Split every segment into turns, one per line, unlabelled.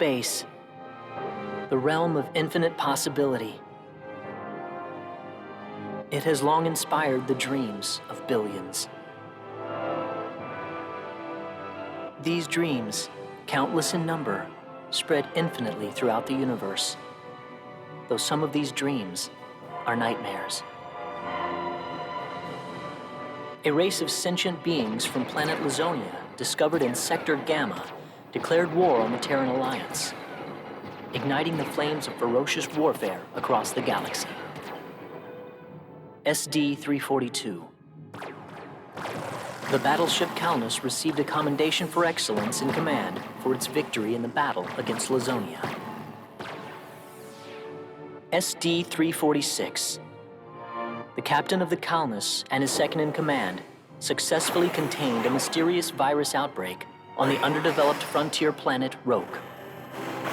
space, the realm of infinite possibility. It has long inspired the dreams of billions. These dreams, countless in number, spread infinitely throughout the universe, though some of these dreams are nightmares. A race of sentient beings from planet Lazonia, discovered in Sector Gamma, declared war on the Terran Alliance, igniting the flames of ferocious warfare across the galaxy. SD-342. The battleship Calnus received a commendation for excellence in command for its victory in the battle against Lazonia. SD-346. The captain of the Calnus and his second-in-command successfully contained a mysterious virus outbreak on the underdeveloped frontier planet Roke.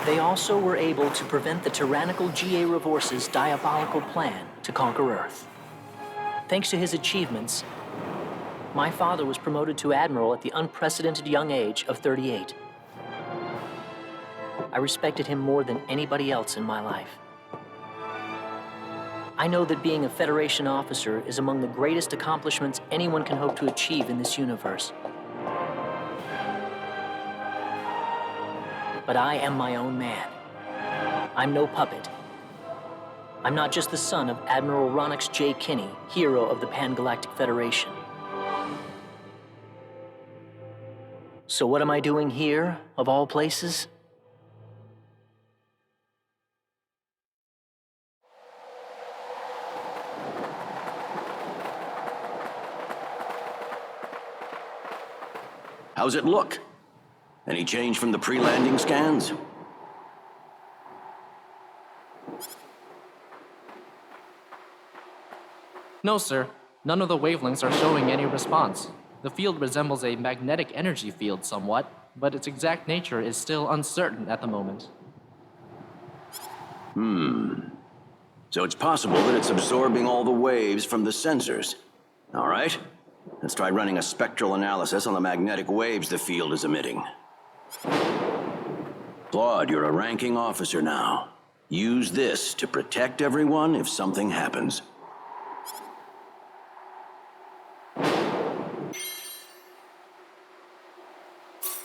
They also were able to prevent the tyrannical G.A. Revorce's diabolical plan to conquer Earth. Thanks to his achievements, my father was promoted to admiral at the unprecedented young age of 38. I respected him more than anybody else in my life. I know that being a Federation officer is among the greatest accomplishments anyone can hope to achieve in this universe. But I am my own man. I'm no puppet. I'm not just the son of Admiral Ronix J. Kinney, hero of the Pan-Galactic Federation. So what am I doing here, of all places?
How's it look? Any change from the pre-landing scans?
No, sir. None of the wavelengths are showing any response. The field resembles a magnetic energy field somewhat, but its exact nature is still uncertain at the moment.
So it's possible that it's absorbing all the waves from the sensors. All right, let's try running a spectral analysis on the magnetic waves the field is emitting. Claude, you're a ranking officer now. Use this to protect everyone if something happens.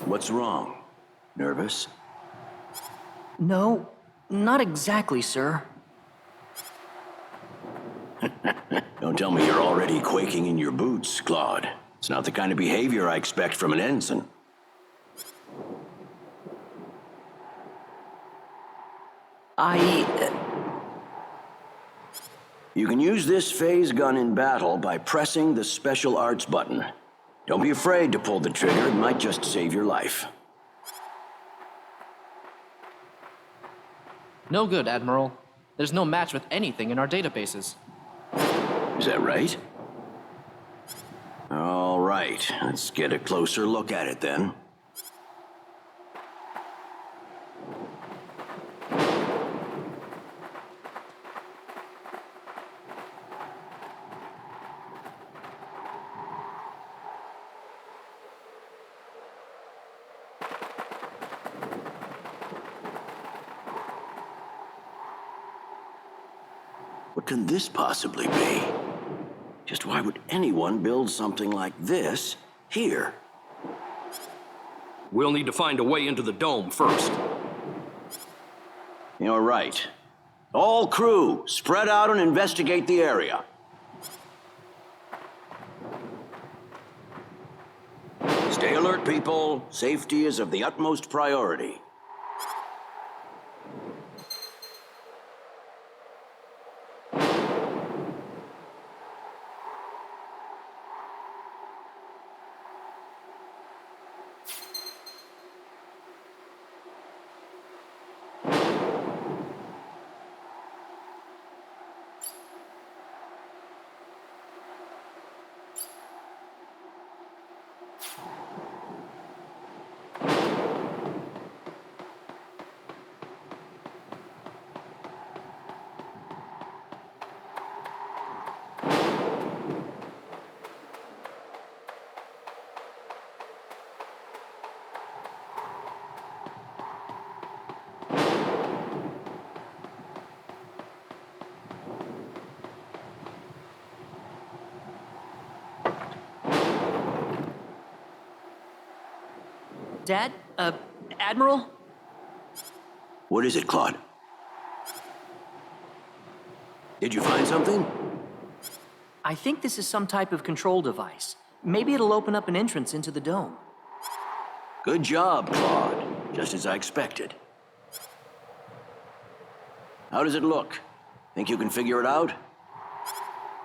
What's wrong? Nervous?
No, not exactly, sir.
Don't tell me you're already quaking in your boots, Claude. It's not the kind of behavior I expect from an ensign. You can use this phase gun in battle by pressing the special arts button. Don't be afraid to pull the trigger, it might just save your life.
No good, Admiral. There's no match with anything in our databases.
Is that right? All right, let's get a closer look at it then. What can this possibly be? Just why would anyone build something like this here?
We'll need to find a way into the dome first.
You're right. All crew, spread out and investigate the area. Stay alert, people. Safety is of the utmost priority.
Dad? Admiral?
What is it, Claude? Did you find something?
I think this is some type of control device. Maybe it'll open up an entrance into the dome.
Good job, Claude. Just as I expected. How does it look? Think you can figure it out?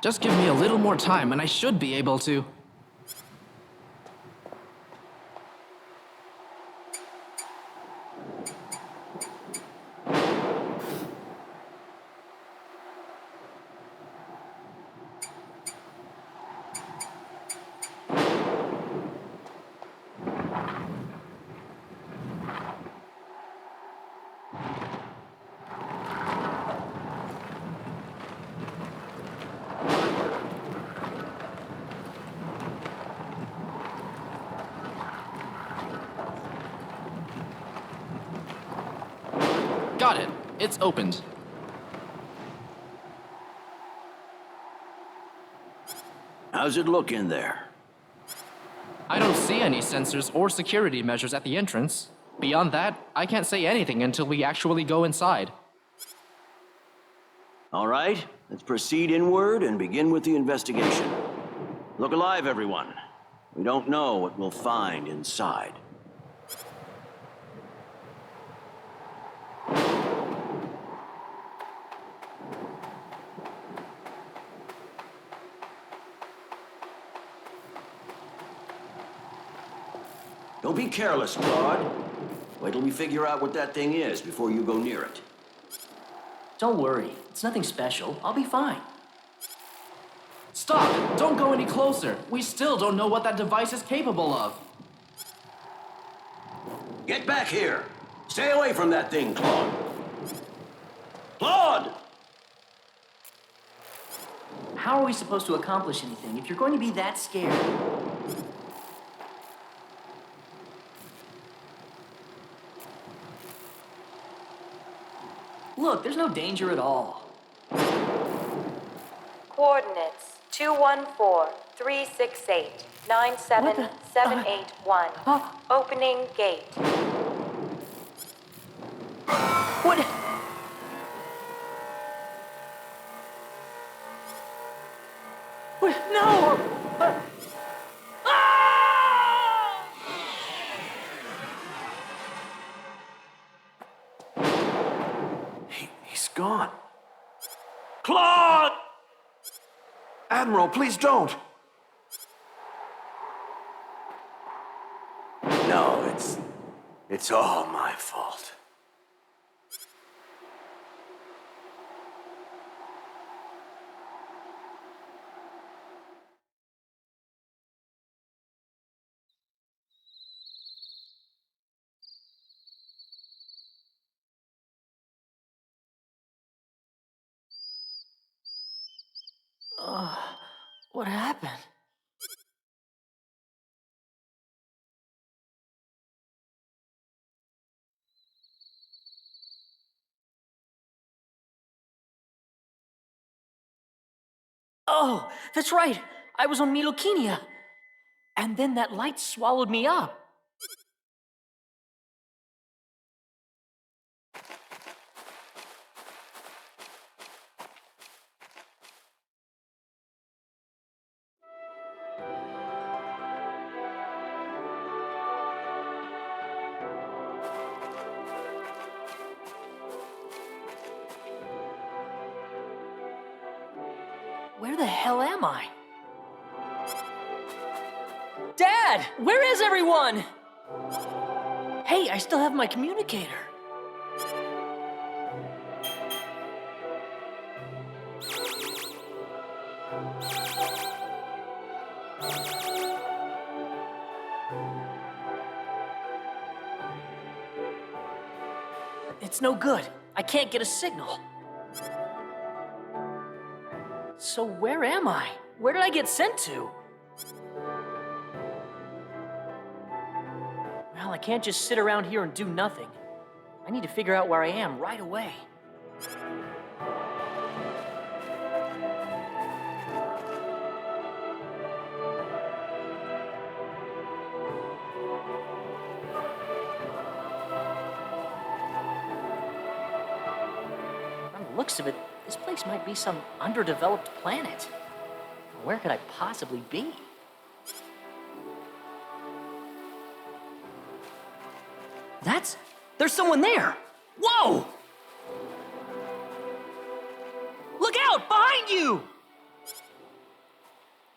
Just give me a little more time and I should be able to. Got it. It's opened.
How's it look in there?
I don't see any sensors or security measures at the entrance. Beyond that, I can't say anything until we actually go inside.
All right, let's proceed inward and begin with the investigation. Look alive, everyone. We don't know what we'll find inside. Don't be careless, Claude. Wait till we figure out what that thing is before you go near it.
Don't worry, it's nothing special. I'll be fine.
Stop! Don't go any closer. We still don't know what that device is capable of.
Get back here! Stay away from that thing, Claude! Claude!
How are we supposed to accomplish anything if you're going to be that scared? Look, there's no danger at all.
Coordinates 214-368-97781. Opening gate.
What? What? No!
He's gone. Claude! Admiral, please don't. No, it's all my fault.
What happened? Oh, that's right. I was on Milokinia. And then that light swallowed me up. Where the hell am I? Dad! Where is everyone? Hey, I still have my communicator. It's no good. I can't get a signal. So where am I? Where did I get sent to? Well, I can't just sit around here and do nothing. I need to figure out where I am right away. looks of it, this place might be some underdeveloped planet. Where could I possibly be? There's someone there! Whoa! Look out! Behind you!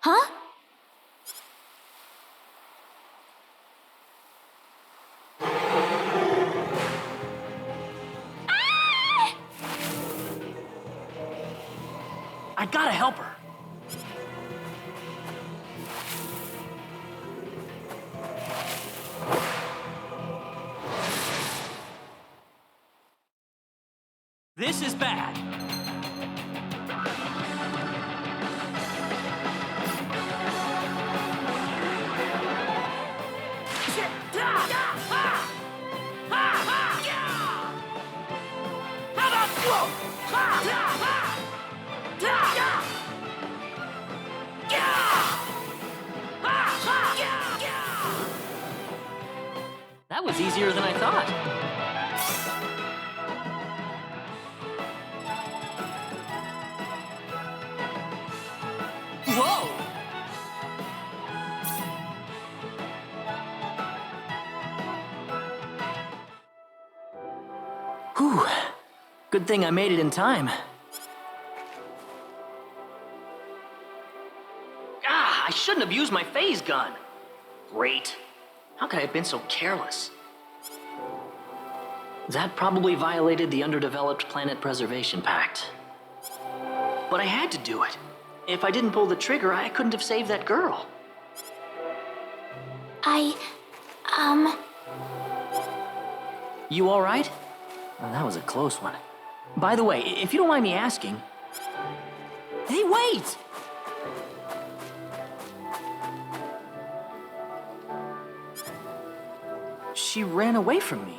Huh?
I gotta help her. This is bad. That was easier than I thought. Whoa! Whew. Good thing I made it in time. Ah, I shouldn't have used my phase gun. Great. How could I have been so careless? That probably violated the Underdeveloped Planet Preservation Pact. But I had to do it. If I didn't pull the trigger, I couldn't have saved that girl. You all right? Well, that was a close one. By the way, if you don't mind me asking... Hey, wait! She ran away from me.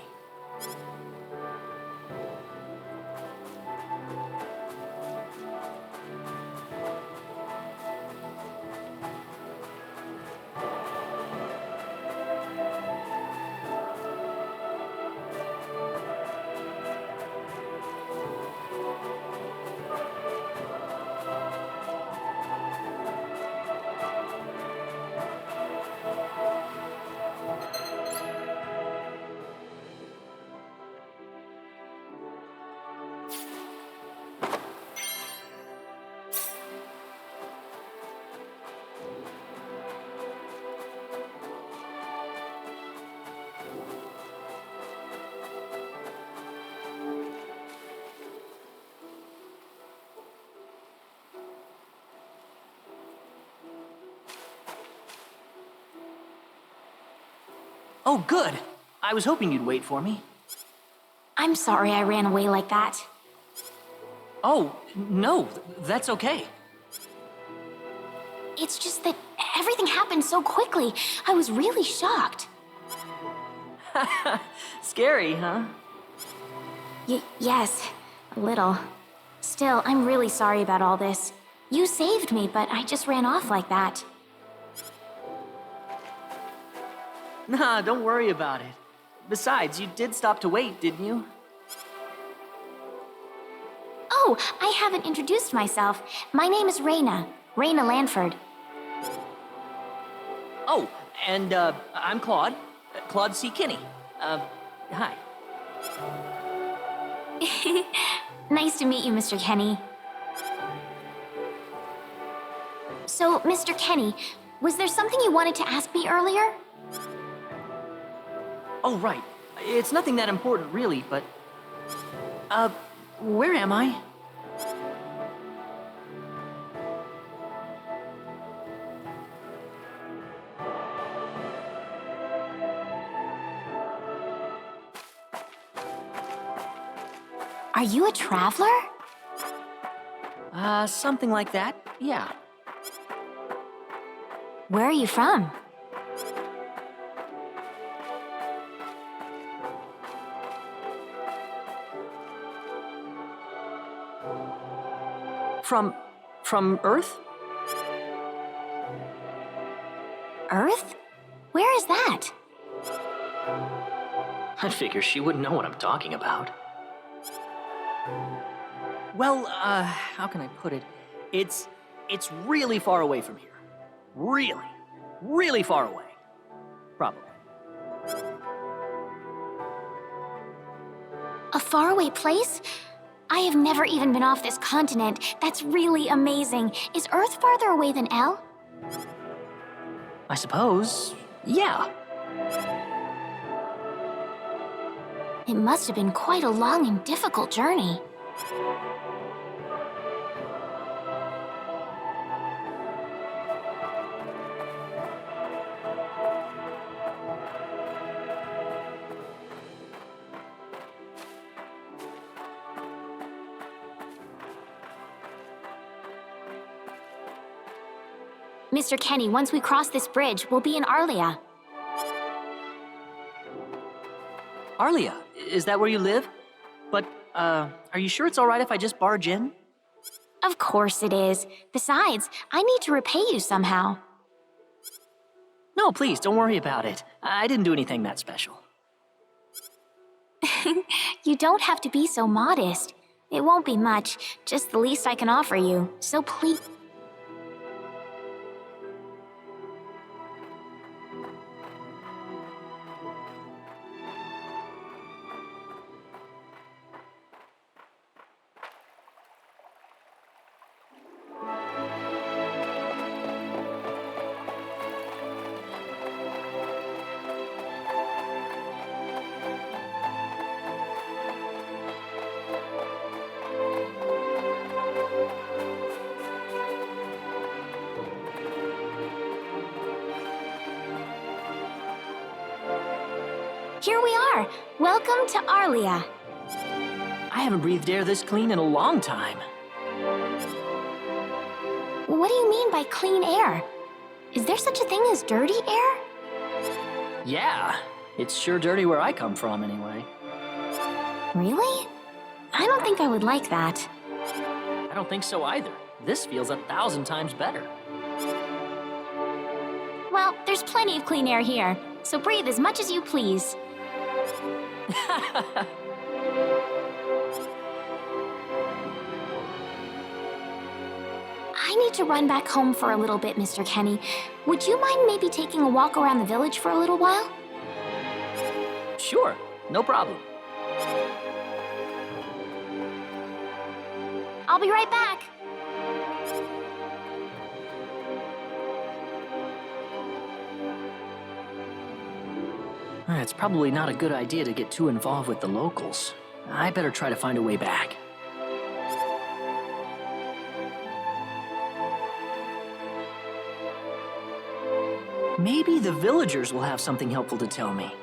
Oh, good. I was hoping you'd wait for me.
I'm sorry I ran away like that.
Oh, no, that's okay.
It's just that everything happened so quickly. I was really shocked.
Scary, huh?
Yes, a little. Still, I'm really sorry about all this. You saved me, but I just ran off like that.
Nah, don't worry about it. Besides, you did stop to wait, didn't you?
Oh, I haven't introduced myself. My name is Raina. Raina Lanford.
Oh, and, I'm Claude. Claude C. Kinney. Hi.
Nice to meet you, Mr. Kenny. So, Mr. Kenny, was there something you wanted to ask me earlier?
Oh, right. It's nothing that important, really, but... where am I?
Are you a traveler?
Something like that, yeah.
Where are you from?
From Earth?
Earth? Where is that?
I'd figure she wouldn't know what I'm talking about. Well, how can I put it? It's really far away from here. Really, really far away. Probably.
A faraway place? I have never even been off this continent. That's really amazing. Is Earth farther away than L?
I suppose, yeah.
It must have been quite a long and difficult journey. Mr. Kenny, once we cross this bridge, we'll be in Arlia.
Arlia, is that where you live? But, are you sure it's alright if I just barge in?
Of course it is. Besides, I need to repay you somehow.
No, please, don't worry about it. I didn't do anything that special.
You don't have to be so modest. It won't be much, just the least I can offer you. So please... Here we are! Welcome to Arlia.
I haven't breathed air this clean in a long time.
What do you mean by clean air? Is there such a thing as dirty air?
Yeah, it's sure dirty where I come from anyway.
Really? I don't think I would like that.
I don't think so either. This feels 1,000 times better.
Well, there's plenty of clean air here, so breathe as much as you please. I need to run back home for a little bit, Mr. Kenny. Would you mind maybe taking a walk around the village for a little while?
Sure, no problem.
I'll be right back.
It's probably not a good idea to get too involved with the locals. I better try to find a way back. Maybe the villagers will have something helpful to tell me.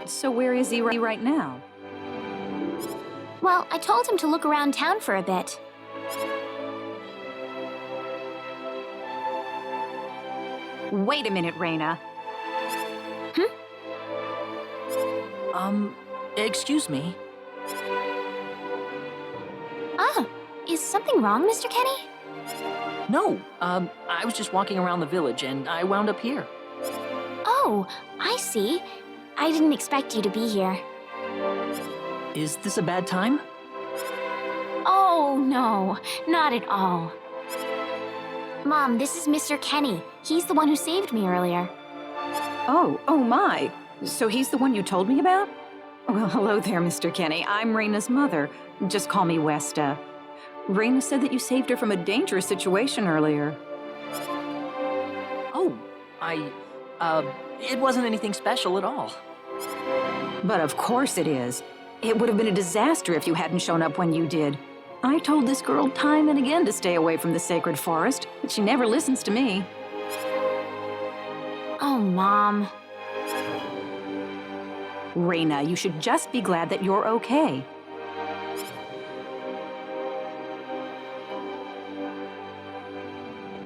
So where is he right now?
Well, I told him to look around town for a bit.
Wait a minute, Raina.
Excuse me.
Ah, is something wrong, Mr. Kenny?
No, I was just walking around the village and I wound up here.
Oh, I see. I didn't expect you to be here.
Is this a bad time?
Oh, no, not at all. Mom, this is Mr. Kenny. He's the one who saved me earlier.
Oh my. So he's the one you told me about? Well, hello there, Mr. Kenny. I'm Raina's mother. Just call me Westa. Raina said that you saved her from a dangerous situation earlier.
Oh, it wasn't anything special at all.
But of course it is. It would have been a disaster if you hadn't shown up when you did. I told this girl time and again to stay away from the sacred forest, but she never listens to me.
Oh, Mom.
Raina, you should just be glad that you're okay.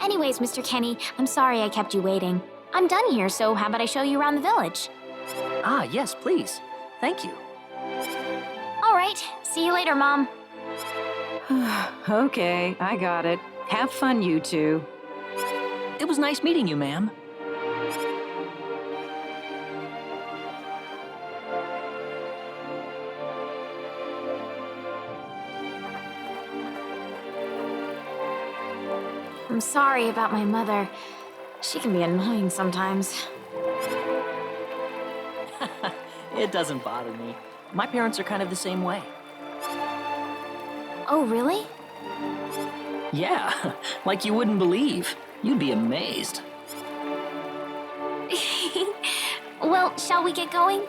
Anyways, Mr. Kenny, I'm sorry I kept you waiting. I'm done here, so how about I show you around the village?
Ah, yes, please. Thank you.
All right, see you later, Mom.
Okay, I got it. Have fun, you two.
It was nice meeting you, ma'am.
I'm sorry about my mother. She can be annoying sometimes.
It doesn't bother me. My parents are kind of the same way.
Oh, really?
Yeah, like you wouldn't believe. You'd be amazed.
Well, shall we get going?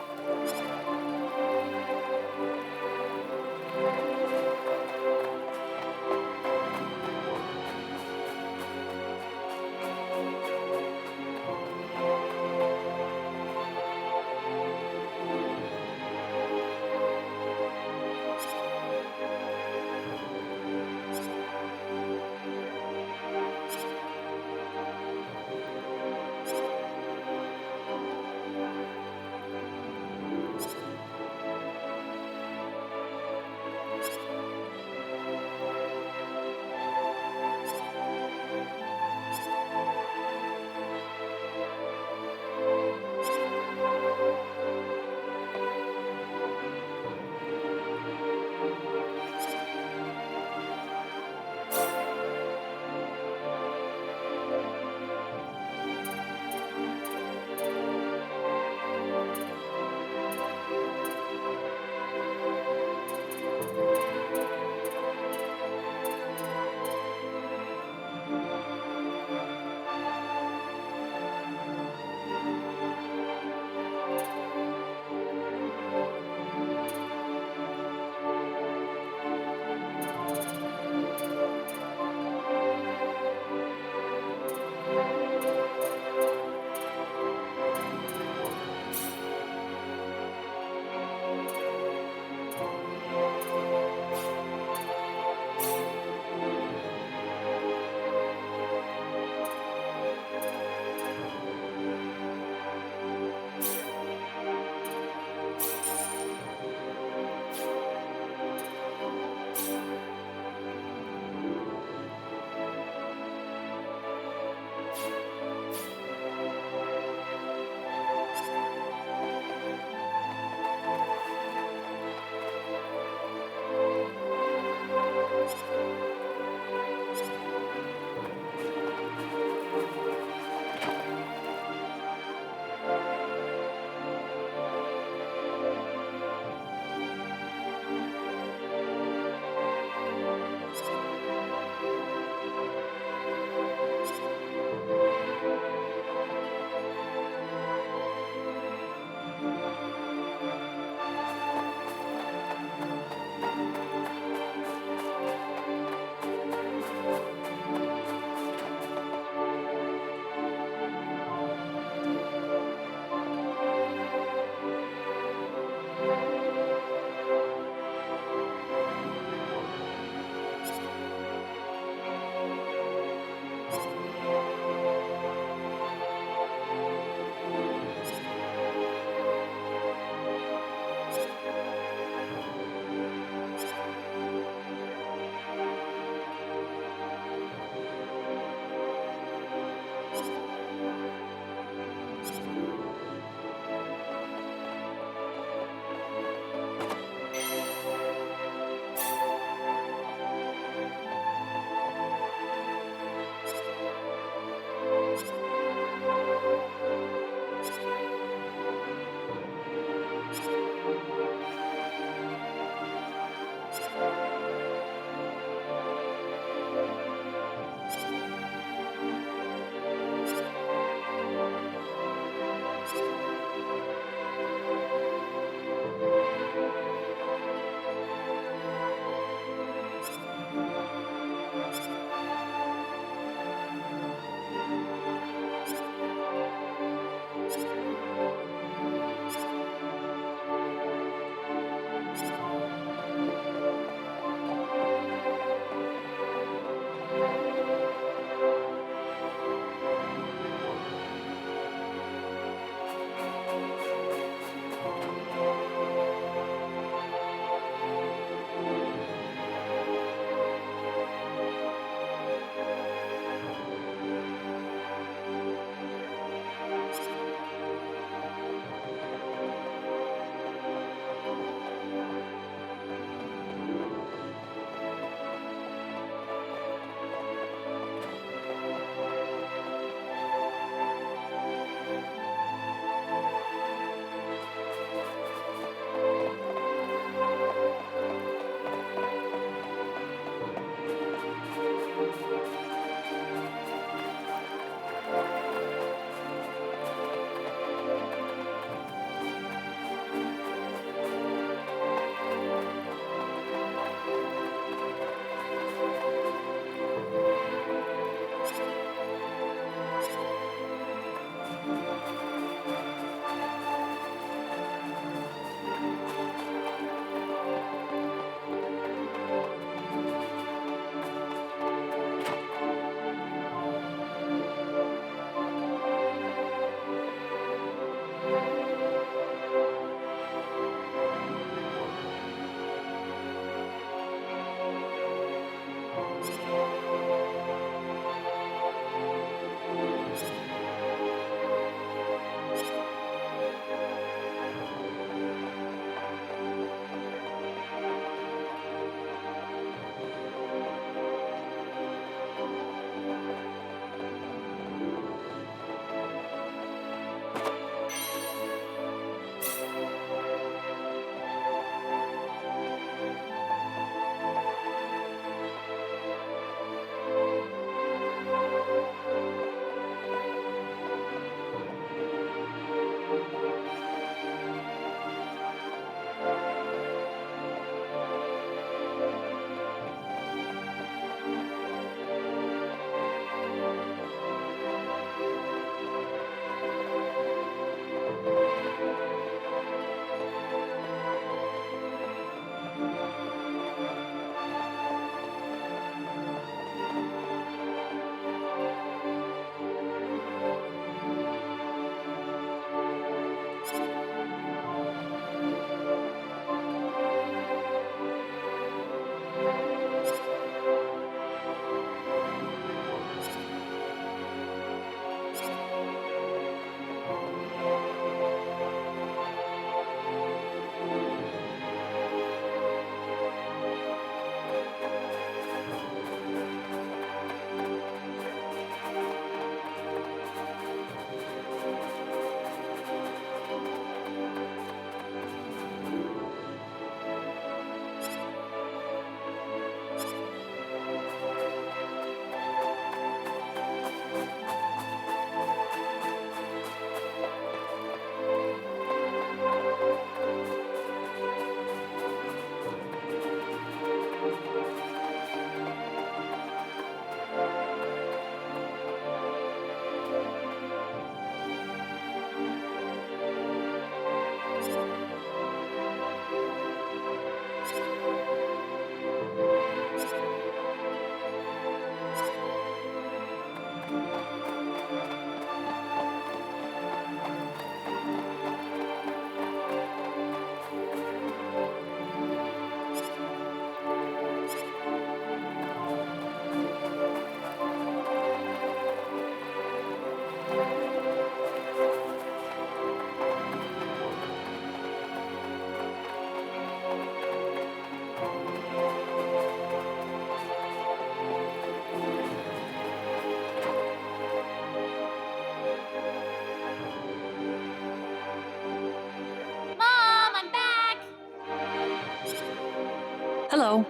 Hello.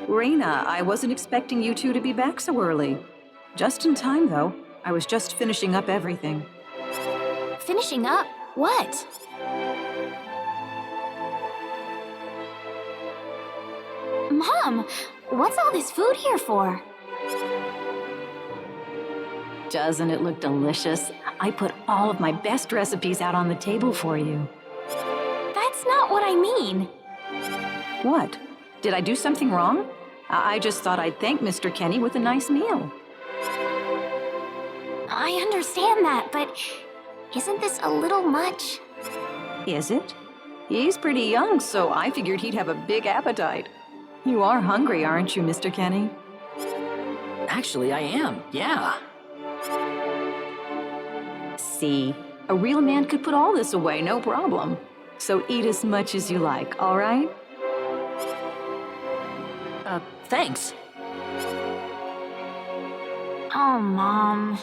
Raina, I wasn't expecting you two to be back so early. Just in time, though. I was just finishing up everything.
Finishing up? What? Mom, what's all this food here for?
Doesn't it look delicious? I put all of my best recipes out on the table for you.
That's not what I mean.
What? Did I do something wrong? I just thought I'd thank Mr. Kenny with a nice meal.
I understand that, but isn't this a little much?
Is it? He's pretty young, so I figured he'd have a big appetite. You are hungry, aren't you, Mr. Kenny?
Actually, I am, yeah.
See, a real man could put all this away, no problem. So eat as much as you like, all right?
Thanks.
Oh, Mom.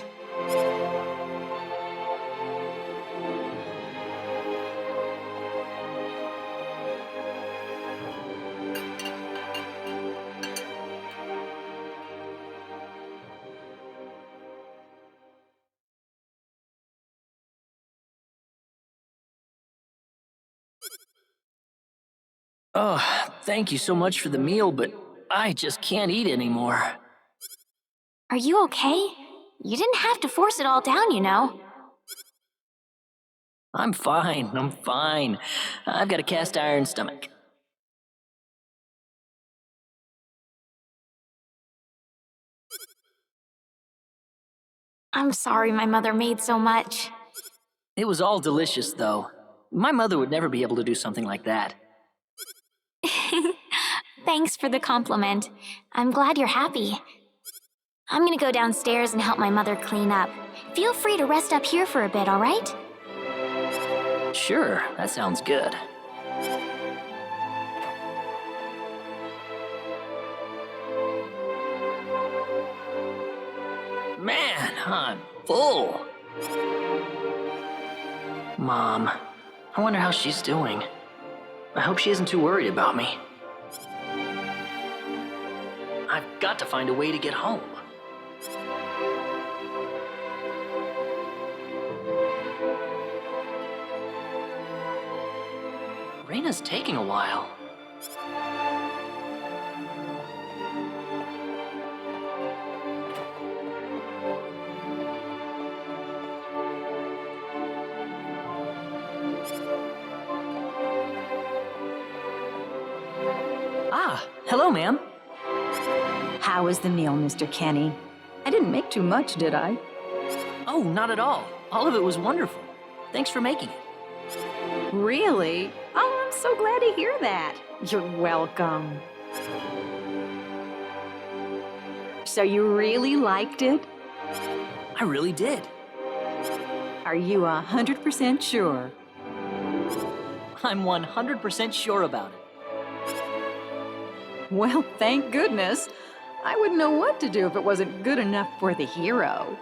Oh, thank you so much for the meal, but I just can't eat anymore.
Are you okay? You didn't have to force it all down, you know.
I'm fine. I've got a cast iron stomach.
I'm sorry my mother made so much.
It was all delicious, though. My mother would never be able to do something like that.
Thanks for the compliment. I'm glad you're happy. I'm gonna go downstairs and help my mother clean up. Feel free to rest up here for a bit, all right?
Sure, that sounds good. Man, I'm full. Mom, I wonder how she's doing. I hope she isn't too worried about me. I've got to find a way to get home. Raina's taking a while. Ah, hello, ma'am.
How was the meal, Mr. Kenny? I didn't make too much, did I?
Oh, not at all. All of it was wonderful. Thanks for making it.
Really? Oh, I'm so glad to hear that. You're welcome. So you really liked it?
I really did.
Are you 100% sure?
I'm 100% sure about it.
Well, thank goodness. I wouldn't know what to do if it wasn't good enough for the hero.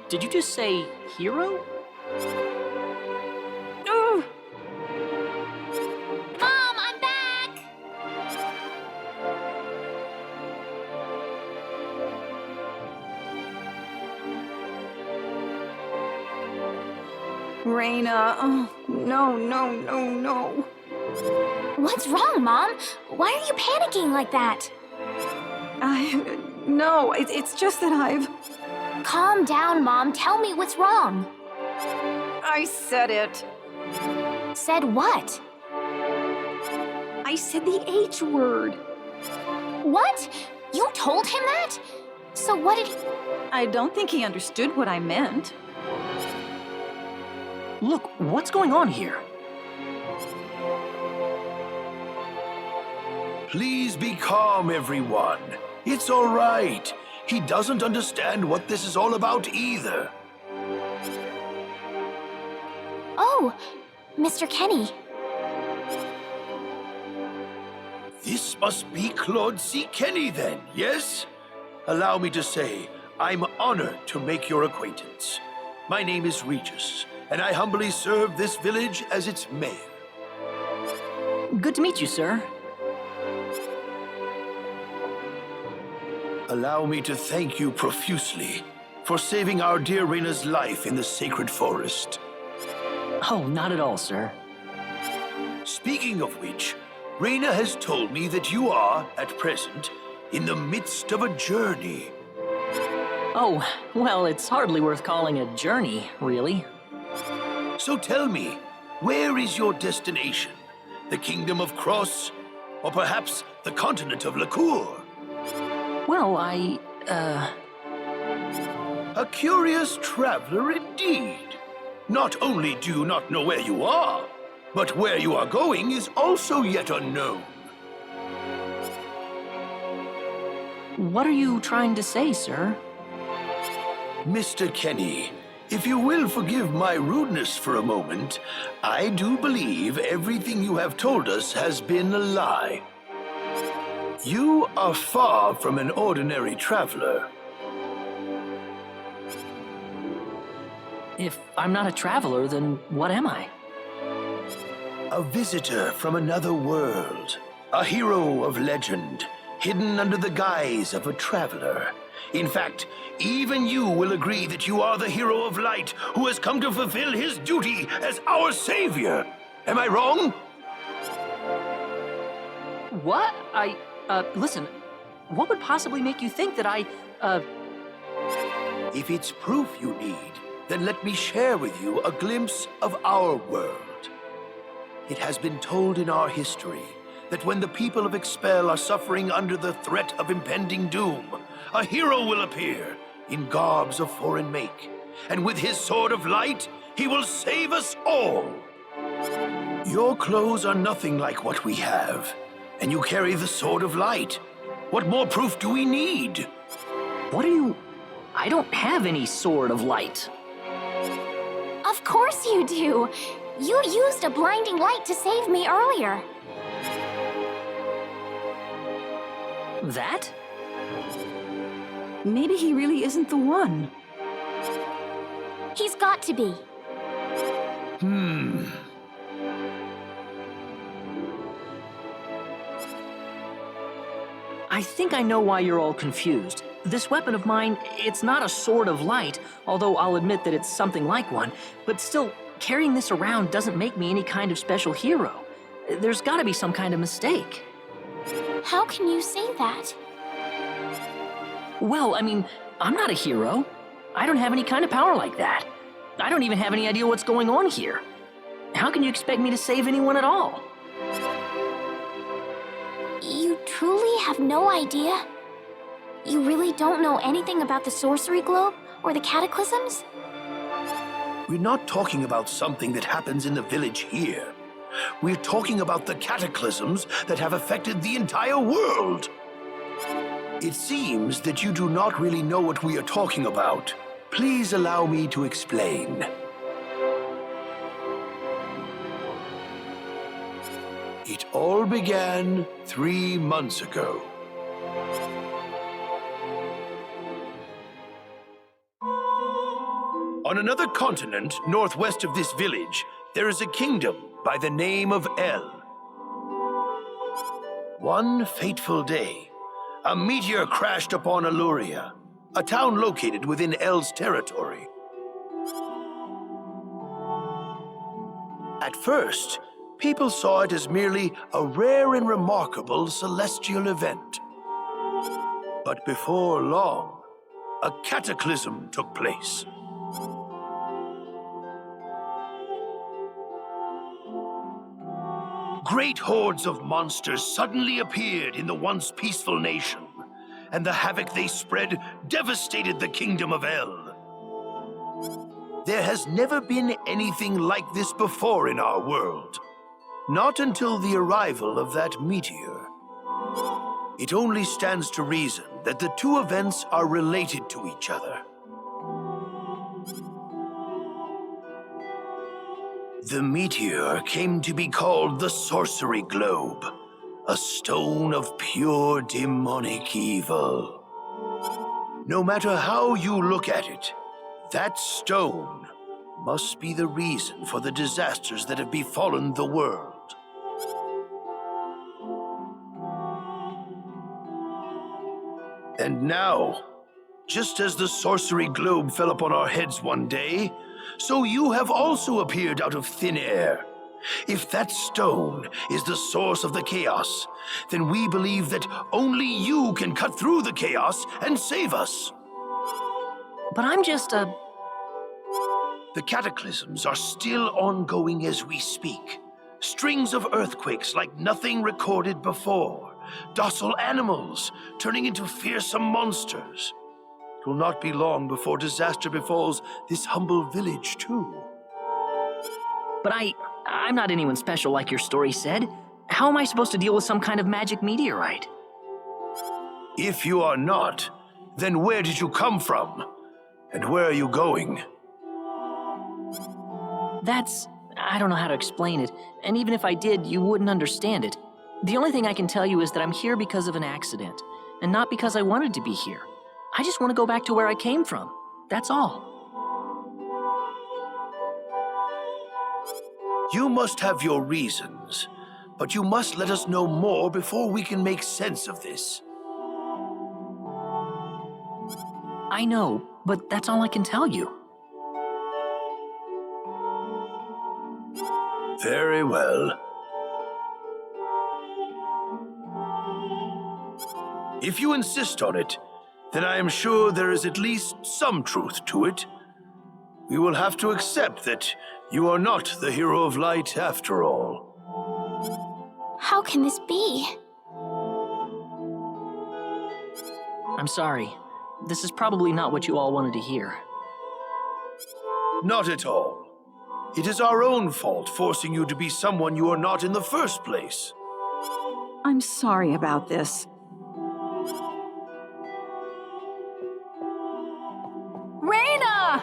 Did you just say hero?
Oh,
Mom, I'm back!
Raina, oh, no.
What's wrong, Mom? Why are you panicking like that?
No, it's just that I've...
Calm down, Mom. Tell me what's wrong.
I said it.
Said what?
I said the H word.
What? You told him that? So what did he...
I don't think he understood what I meant.
Look, what's going on here?
Please be calm, everyone. It's all right. He doesn't understand what this is all about either.
Oh, Mr. Kenny.
This must be Claude C. Kenny then, yes? Allow me to say, I'm honored to make your acquaintance. My name is Regis, and I humbly serve this village as its mayor.
Good to meet you, sir.
Allow me to thank you profusely for saving our dear Reina's life in the sacred forest.
Oh, not at all, sir.
Speaking of which, Reina has told me that you are, at present, in the midst of a journey.
Oh, well, it's hardly worth calling a journey, really.
So tell me, where is your destination? The Kingdom of Cross? Or perhaps the continent of Lacour?
Well,
A curious traveler indeed. Not only do you not know where you are, but where you are going is also yet unknown.
What are you trying to say, sir?
Mr. Kenny, if you will forgive my rudeness for a moment, I do believe everything you have told us has been a lie. You are far from an ordinary traveler.
If I'm not a traveler, then what am I?
A visitor from another world. A hero of legend, hidden under the guise of a traveler. In fact, even you will agree that you are the hero of light who has come to fulfill his duty as our savior. Am I wrong?
What? Listen, what would possibly make you think that
If it's proof you need, then let me share with you a glimpse of our world. It has been told in our history that when the people of Expel are suffering under the threat of impending doom, a hero will appear in garbs of foreign make, and with his sword of light, he will save us all. Your clothes are nothing like what we have, and you carry the sword of light. What more proof do we need?
What are you... I don't have any sword of light.
Of course you do. You used a blinding light to save me earlier.
That?
Maybe he really isn't the one.
He's got to be.
I think I know why you're all confused. This weapon of mine, it's not a sword of light, although I'll admit that it's something like one, but still, carrying this around doesn't make me any kind of special hero. There's gotta be some kind of mistake.
How can you say that?
Well, I mean, I'm not a hero. I don't have any kind of power like that. I don't even have any idea what's going on here. How can you expect me to save anyone at all?
You truly have no idea? You really don't know anything about the sorcery globe or the cataclysms?
We're not talking about something that happens in the village here. We're talking about the cataclysms that have affected the entire world. It seems that you do not really know what we are talking about. Please allow me to explain. It all began 3 months ago. On another continent, northwest of this village, there is a kingdom by the name of El. One fateful day, a meteor crashed upon Aluria, a town located within El's territory. At first, people saw it as merely a rare and remarkable celestial event. But before long, a cataclysm took place. Great hordes of monsters suddenly appeared in the once peaceful nation, and the havoc they spread devastated the kingdom of El. There has never been anything like this before in our world. Not until the arrival of that meteor. It only stands to reason that the two events are related to each other. The meteor came to be called the Sorcery Globe, a stone of pure demonic evil. No matter how you look at it, that stone must be the reason for the disasters that have befallen the world. And now, just as the sorcery globe fell upon our heads one day, so you have also appeared out of thin air. If that stone is the source of the chaos, then we believe that only you can cut through the chaos and save us.
But I'm just a...
The cataclysms are still ongoing as we speak. Strings of earthquakes like nothing recorded before. Docile animals turning into fearsome monsters. It will not be long before disaster befalls this humble village, too.
But I'm not anyone special like your story said. How am I supposed to deal with some kind of magic meteorite?
If you are not, then where did you come from? And where are you going?
I don't know how to explain it, and even if I did, you wouldn't understand it. The only thing I can tell you is that I'm here because of an accident, and not because I wanted to be here. I just want to go back to where I came from. That's all.
You must have your reasons, but you must let us know more before we can make sense of this.
I know, but that's all I can tell you.
Very well. If you insist on it, then I am sure there is at least some truth to it. We will have to accept that you are not the hero of light after all.
How can this be?
I'm sorry. This is probably not what you all wanted to hear.
Not at all. It is our own fault forcing you to be someone you are not in the first place.
I'm sorry about this.
Raina!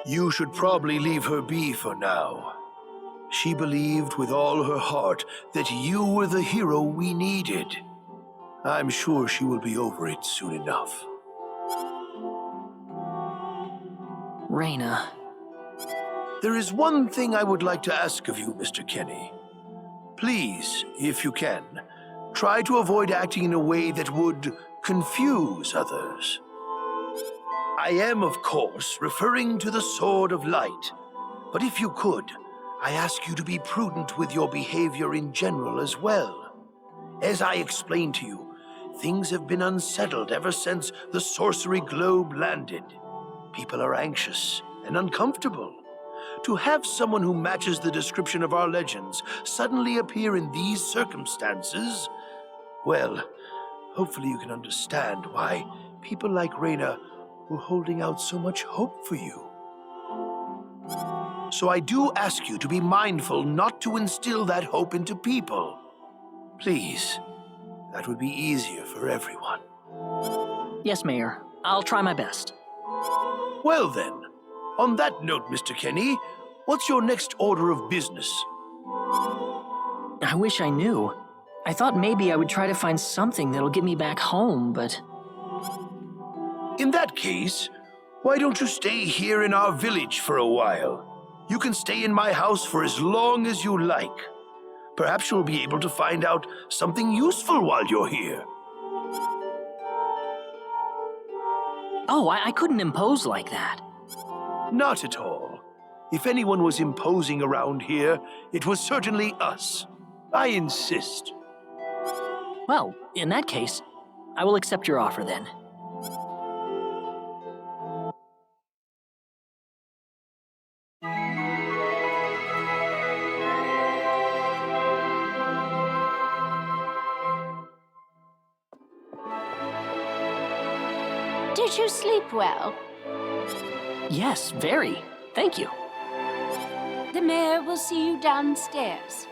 You should probably leave her be for now. She believed with all her heart that you were the hero we needed. I'm sure she will be over it soon enough.
Raina.
There is one thing I would like to ask of you, Mr. Kenny. Please, if you can, try to avoid acting in a way that would confuse others. I am, of course, referring to the Sword of Light, but if you could, I ask you to be prudent with your behavior in general as well. As I explained to you, things have been unsettled ever since the sorcery globe landed. People are anxious and uncomfortable. To have someone who matches the description of our legends suddenly appear in these circumstances, well, hopefully you can understand why people like Raina were holding out so much hope for you. So I do ask you to be mindful not to instill that hope into people. Please, that would be easier for everyone.
Yes, Mayor. I'll try my best.
Well then, on that note, Mr. Kenny, what's your next order of business?
I wish I knew. I thought maybe I would try to find something that'll get me back home, but...
In that case, why don't you stay here in our village for a while? You can stay in my house for as long as you like. Perhaps you'll be able to find out something useful while you're here.
Oh, I couldn't impose like that.
Not at all. If anyone was imposing around here, it was certainly us. I insist.
Well, in that case, I will accept your offer then.
Did you sleep well?
Yes, very. Thank you.
The mayor will see you downstairs.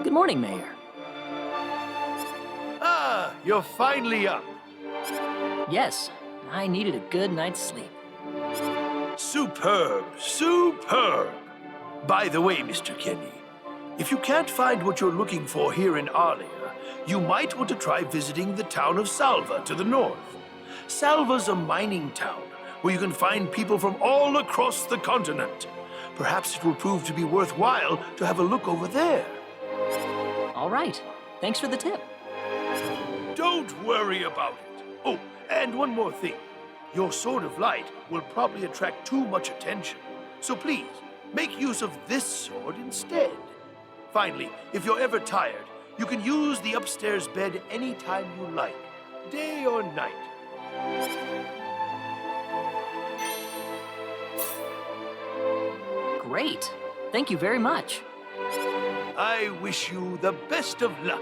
Good morning, Mayor.
Ah, you're finally up.
Yes, I needed a good night's sleep.
Superb, superb. By the way, Mr. Kenny, if you can't find what you're looking for here in Arlia, you might want to try visiting the town of Salva to the north. Salva's a mining town where you can find people from all across the continent. Perhaps it will prove to be worthwhile to have a look over there.
All right. Thanks for the tip.
Don't worry about it. Oh, and one more thing. Your sword of light will probably attract too much attention. So please, make use of this sword instead. Finally, if you're ever tired, you can use the upstairs bed anytime you like, day or night.
Great. Thank you very much.
I wish you the best of luck.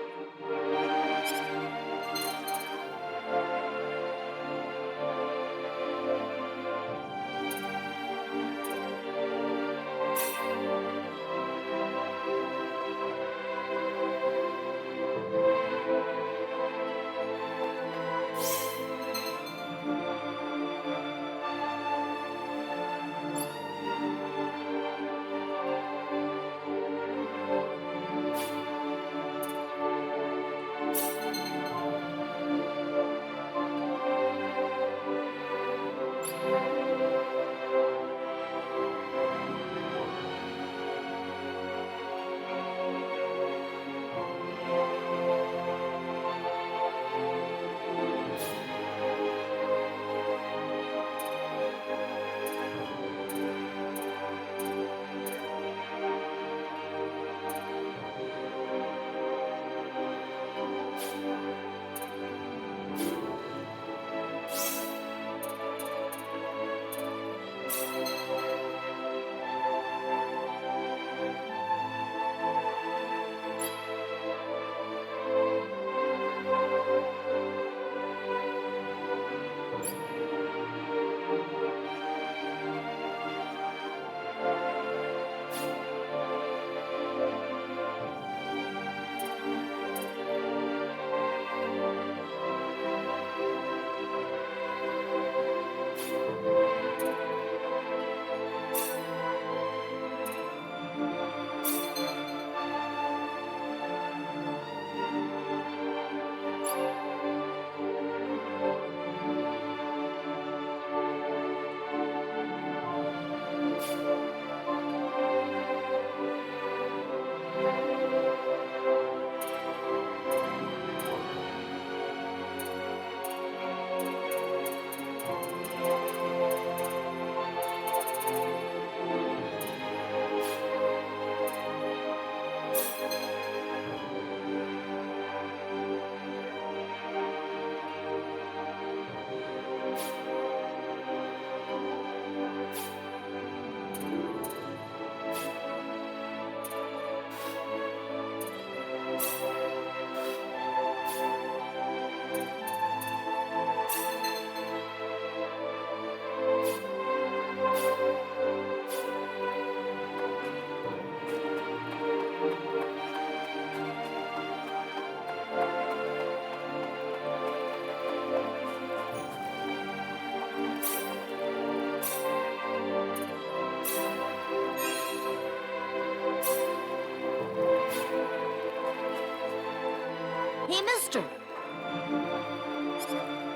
Hey, mister,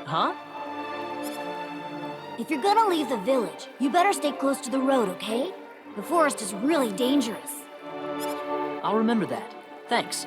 Huh?
if you're gonna leave the village, you better stay close to the road, okay? The forest is really dangerous.
I'll remember that. Thanks.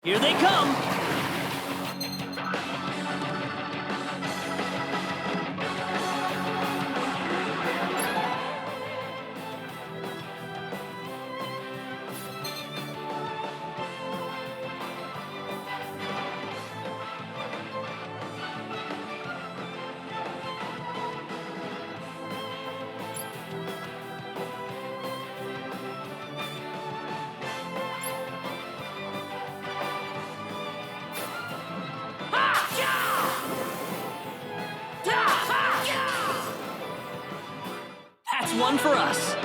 Here they come! That's one for us.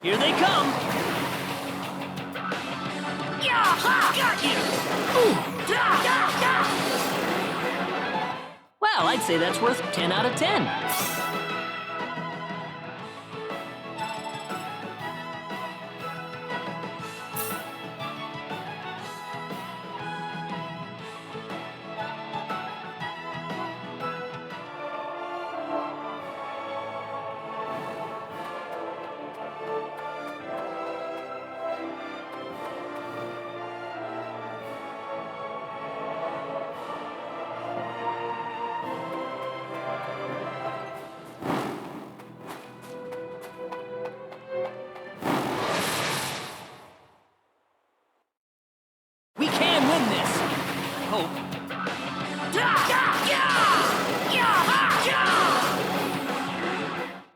Here they come! Got you! Well, I'd say that's worth 10 out of 10. We can win this! I hope.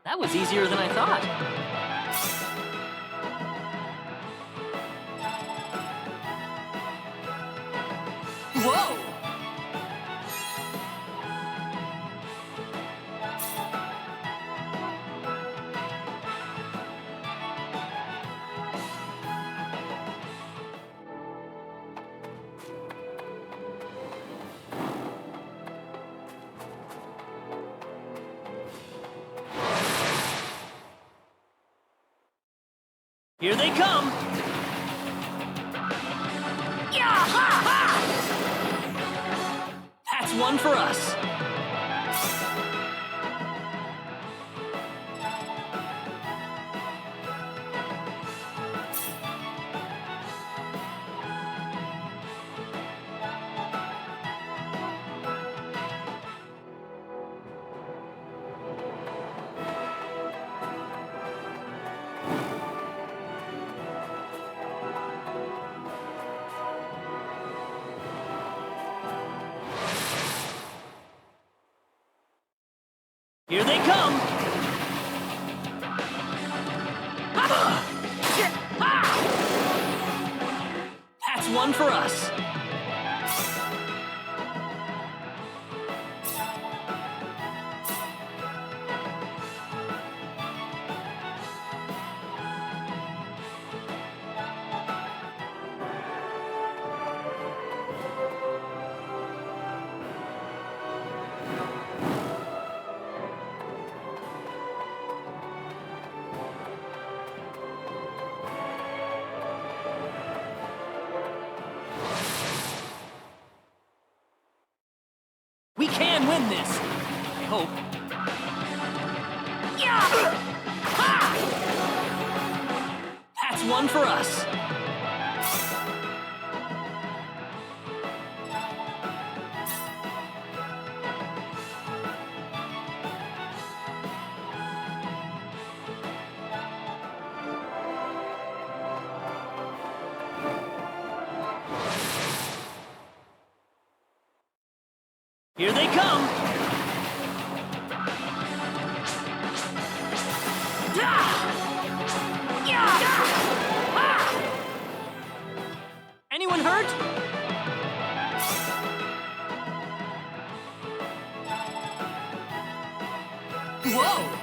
That was easier than I thought. Whoa! Here they come! That's one for us. Here they come! That's one for us. We can win this! I hope. That's one for us. Here they come! Anyone hurt? Whoa!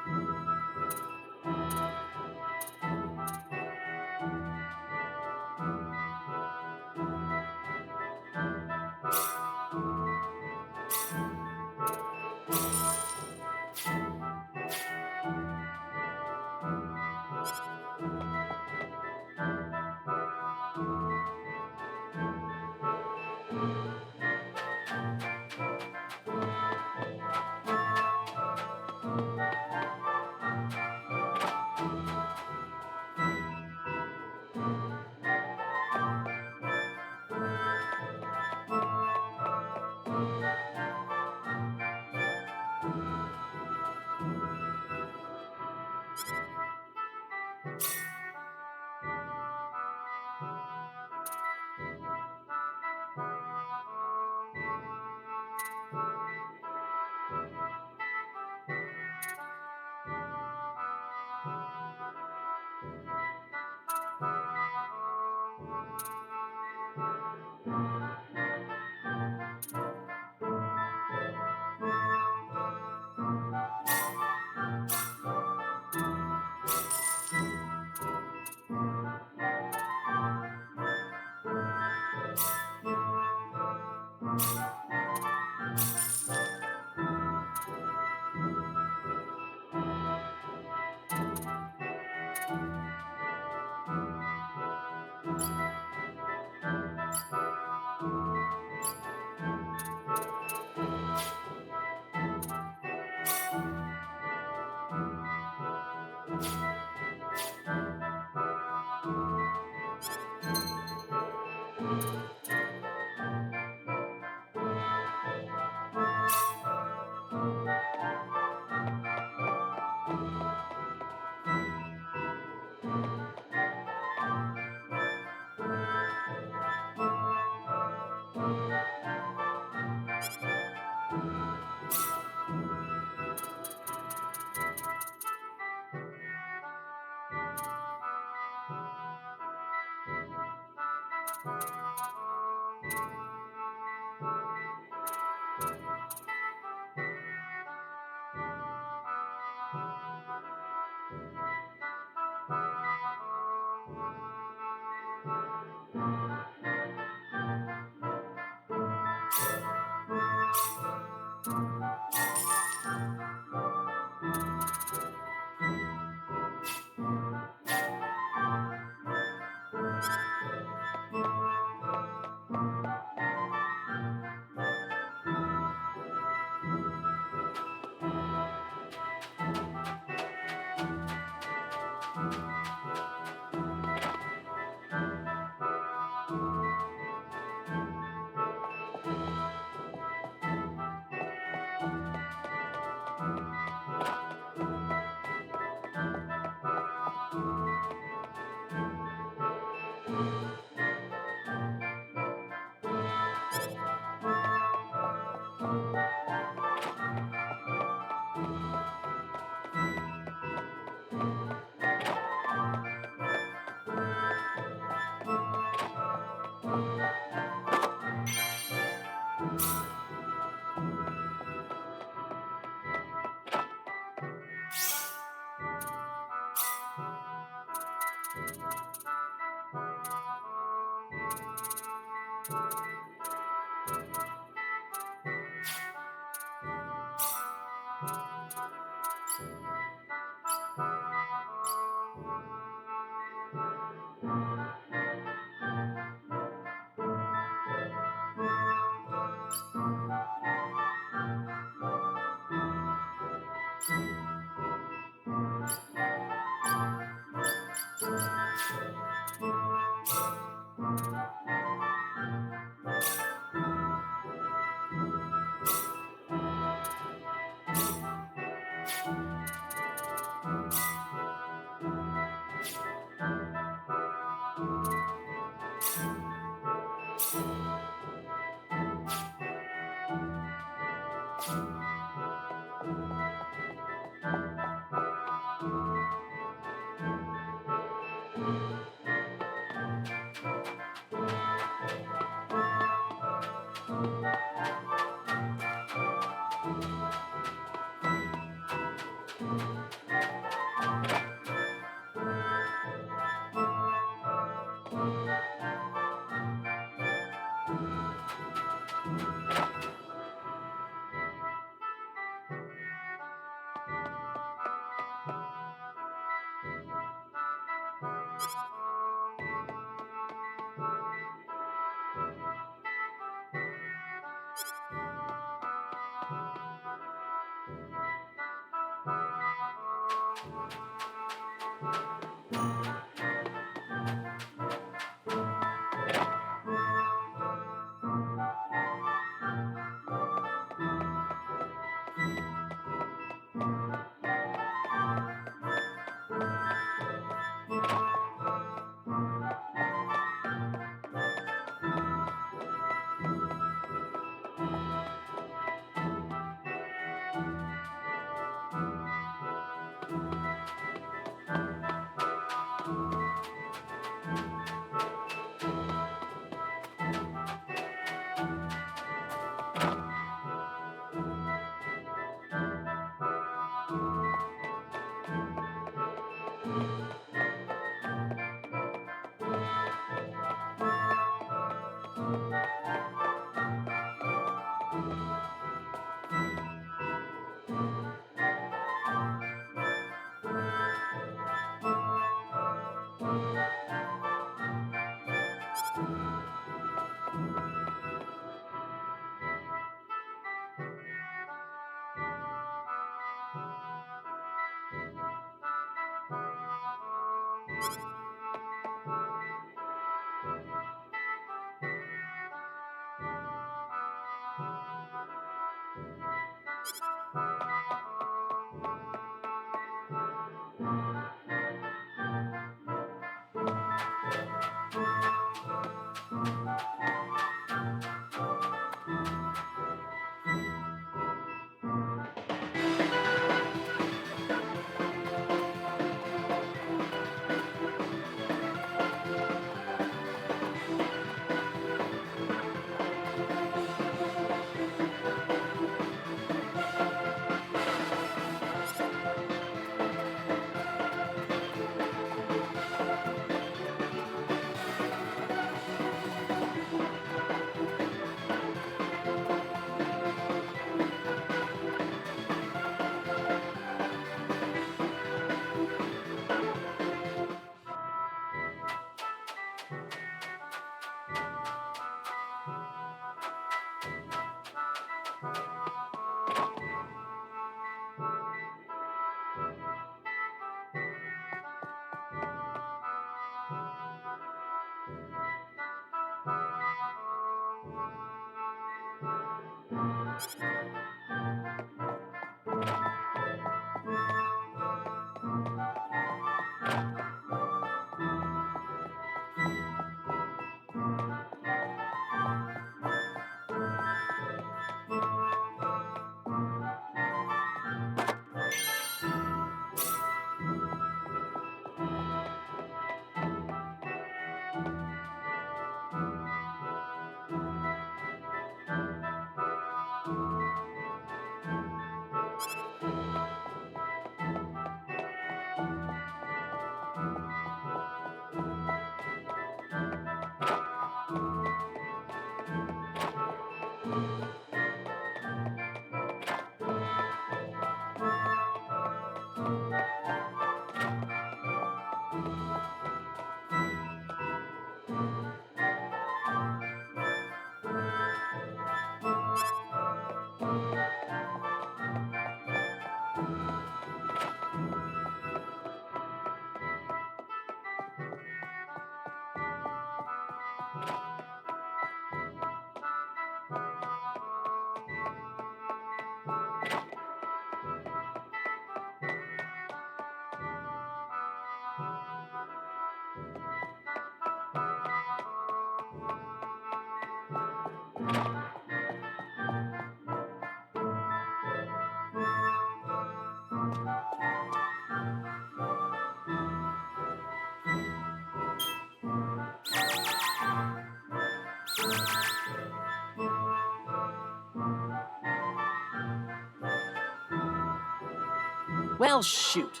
Well, shoot.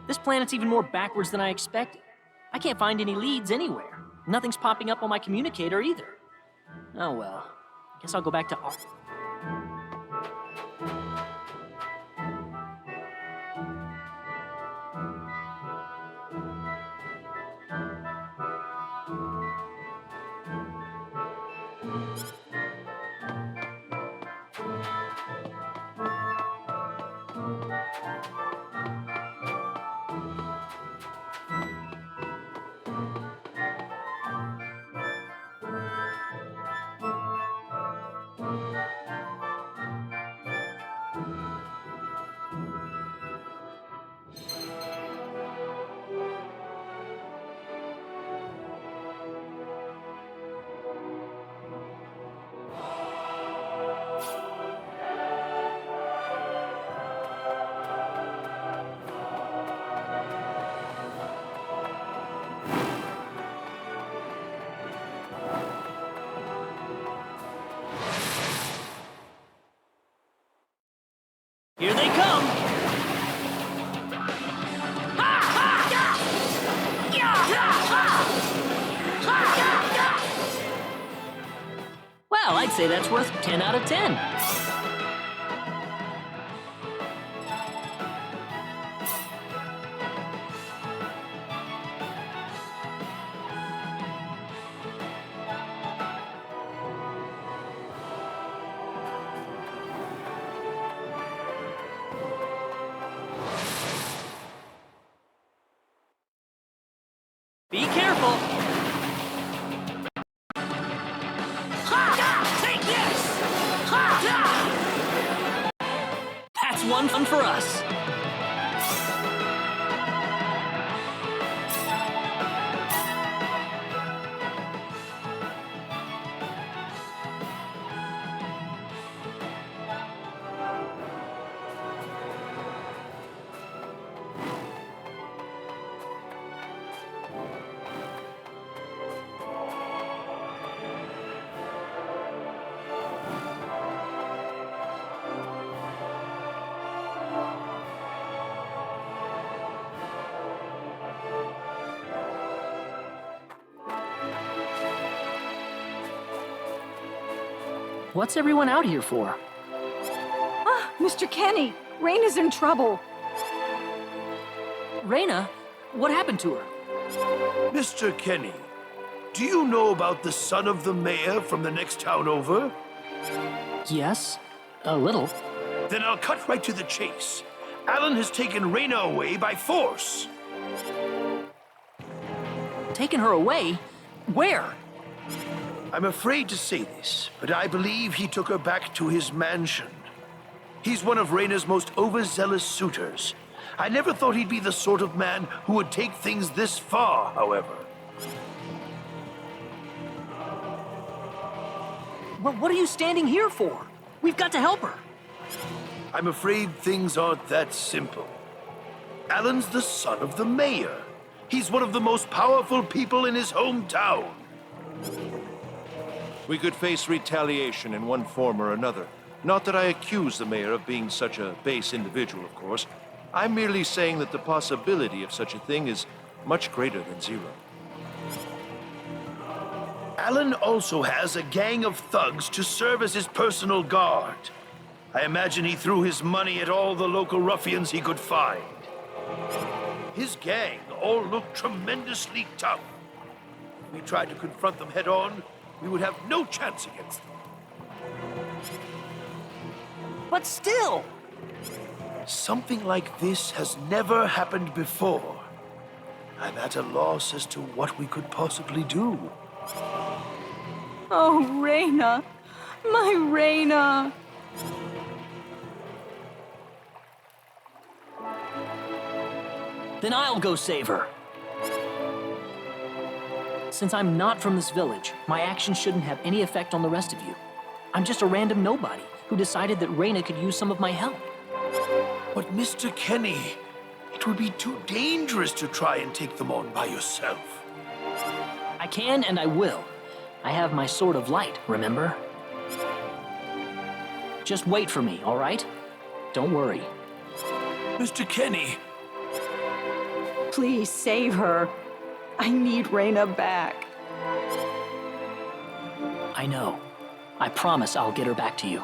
This planet's even more backwards than I expected. I can't find any leads anywhere. Nothing's popping up on my communicator either. Oh well. Guess I'll go back to Ar- Here they come! Well, I'd say that's worth 10 out of 10. Be careful! Take this! That's one fun for us. What's everyone out here for?
Ah, Mr. Kenny, Rain is in trouble.
Reyna? What happened to her?
Mr. Kenny, do you know about the son of the mayor from the next town over?
Yes, a little.
Then I'll cut right to the chase. Alan has taken Reyna away by force.
Taken her away? Where?
I'm afraid to say this, but I believe he took her back to his mansion. He's one of Reyna's most overzealous suitors. I never thought he'd be the sort of man who would take things this far, however.
Well, what are you standing here for? We've got to help her.
I'm afraid things aren't that simple. Alan's the son of the mayor. He's one of the most powerful people in his hometown.
We could face retaliation in one form or another. Not that I accuse the mayor of being such a base individual, of course. I'm merely saying that the possibility of such a thing is much greater than zero.
Alan also has a gang of thugs to serve as his personal guard. I imagine he threw his money at all the local ruffians he could find. His gang all look tremendously tough. If we tried to confront them head on, we would have no chance against them.
But still!
Something like this has never happened before. I'm at a loss as to what we could possibly do.
Oh, Reyna. My Reyna.
Then I'll go save her. Since I'm not from this village, my actions shouldn't have any effect on the rest of you. I'm just a random nobody who decided that Reyna could use some of my help.
But Mr. Kenny, it would be too dangerous to try and take them on by yourself.
I can and I will. I have my Sword of Light, remember? Just wait for me, all right? Don't worry.
Mr. Kenny,
Please save her. I need Reyna back.
I know. I promise I'll get her back to you.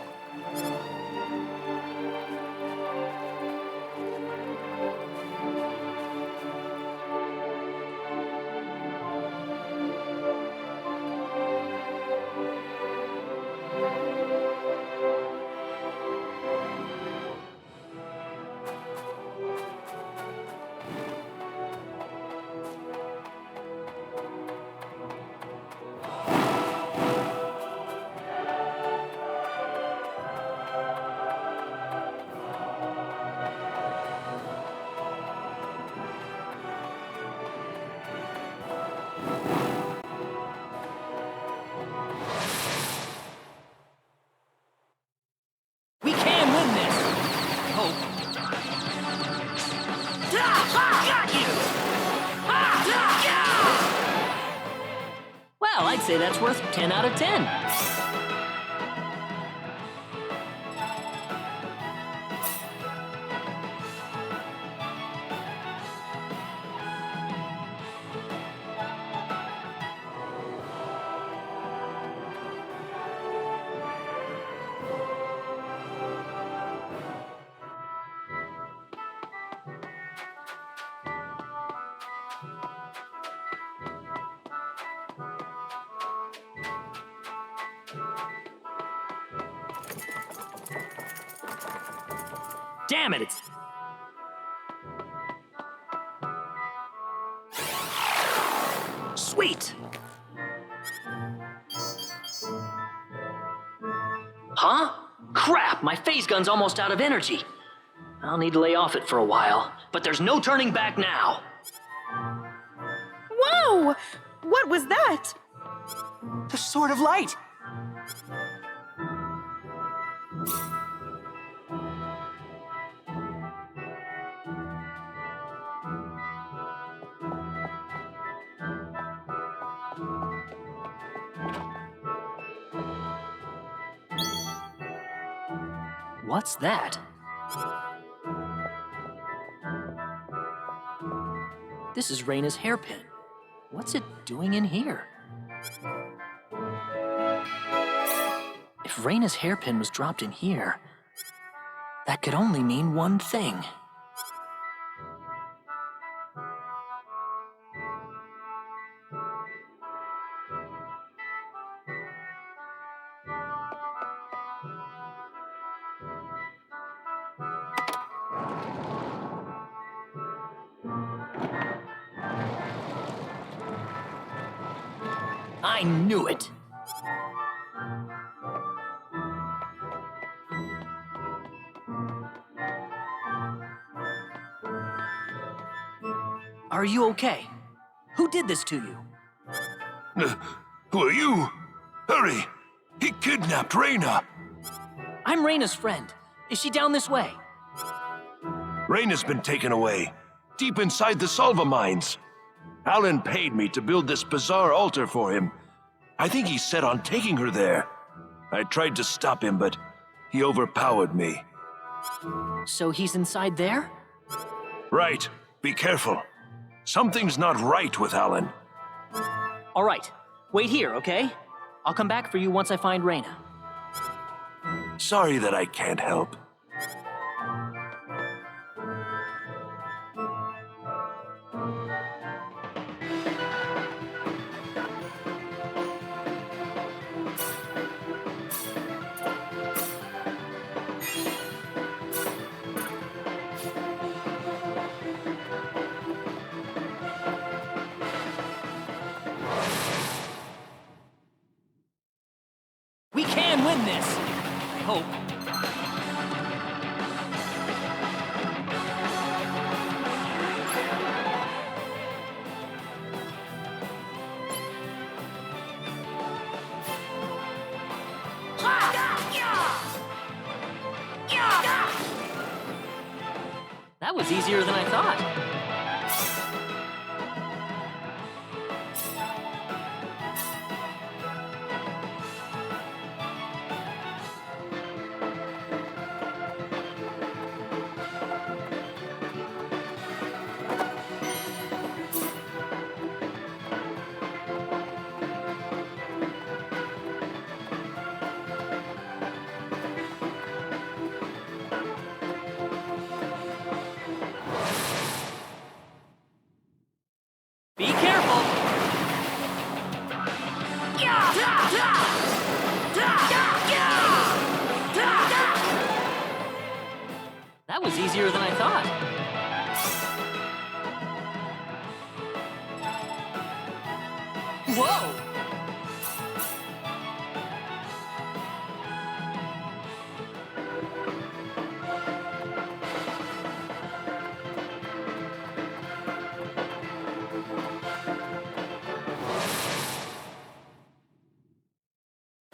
We can win this! I hope. Got you! Well, I'd say that's worth 10 out of 10. Damn it, it's... Sweet! Huh? Crap, my phase gun's almost out of energy. I'll need to lay off it for a while, but there's no turning back now.
Whoa! What was that?
The Sword of Light! What's that? This is Reyna's hairpin. What's it doing in here? If Reyna's hairpin was dropped in here, that could only mean one thing. I knew it! Are you okay? Who did this to you?
Who are you? Hurry! He kidnapped Reyna!
I'm Reyna's friend. Is she down this way?
Reyna's been taken away, deep inside the Salva mines. Alan paid me to build this bizarre altar for him. I think he's set on taking her there. I tried to stop him, but he overpowered me.
So he's inside there?
Right. Be careful. Something's not right with Alan.
All right. Wait here, okay? I'll come back for you once I find Reyna.
Sorry that I can't help.
We can win this! I hope. That was easier than I thought. Be careful! That was easier than I thought. Whoa!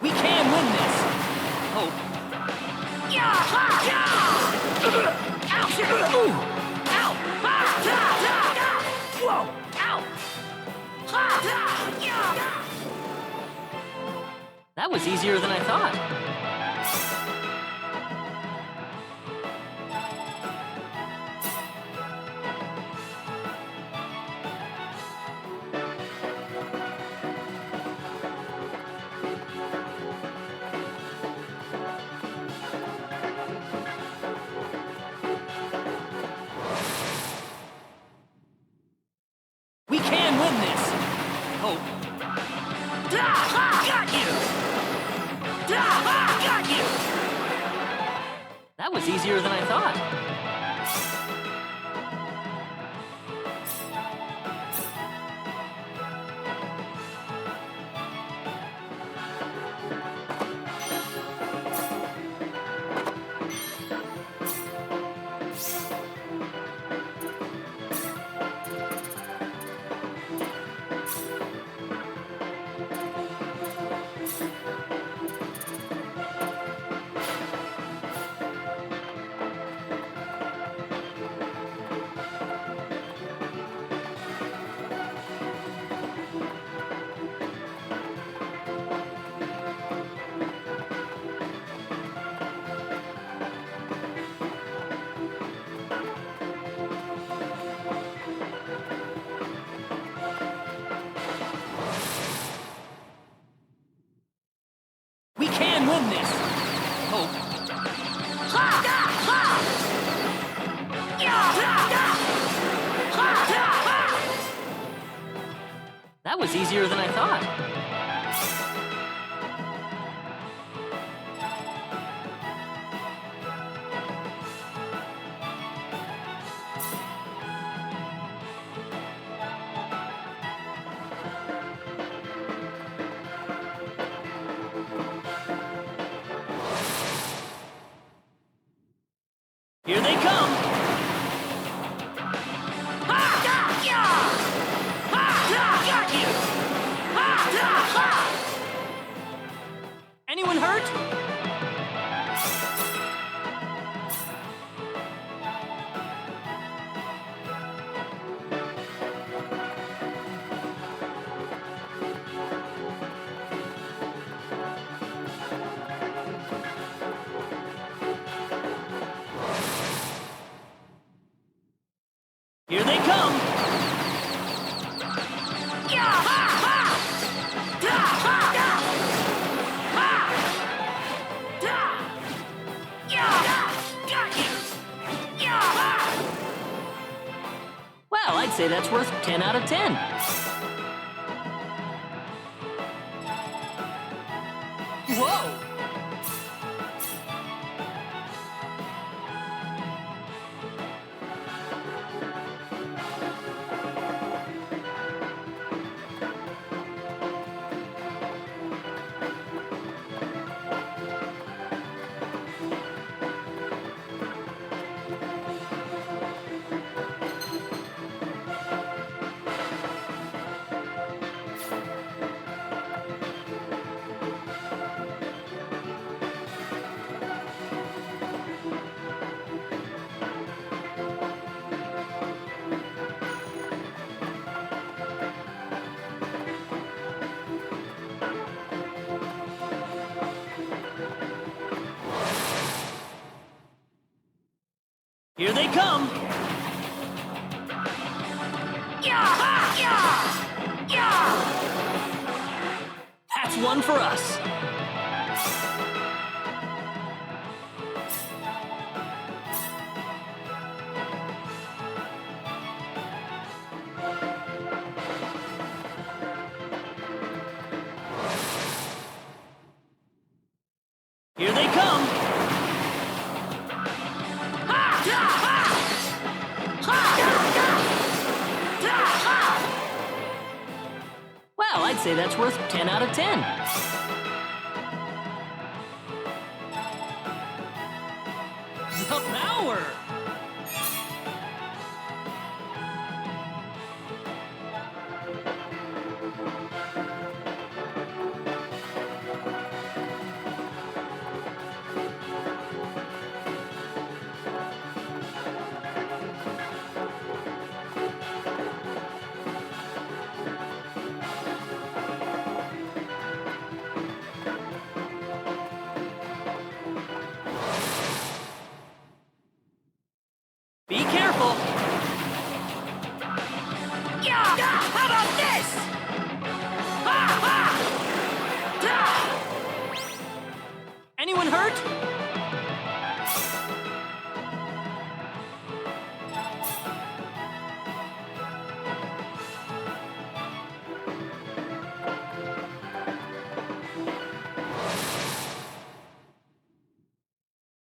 We can win this! I hope. Whoa! Ow! That was easier than I thought. We can win this! I hope. Got you! Got you! That was easier than I thought. We can win this! I hope. That was easier than I thought. Here they come! Anyone hurt? Here they come! Well, I'd say that's worth 10 out of 10. Whoa! Here they come! That's one for us. Here they come! Well, I'd say that's worth 10 out of 10. The power! Be careful! How about this? Anyone hurt?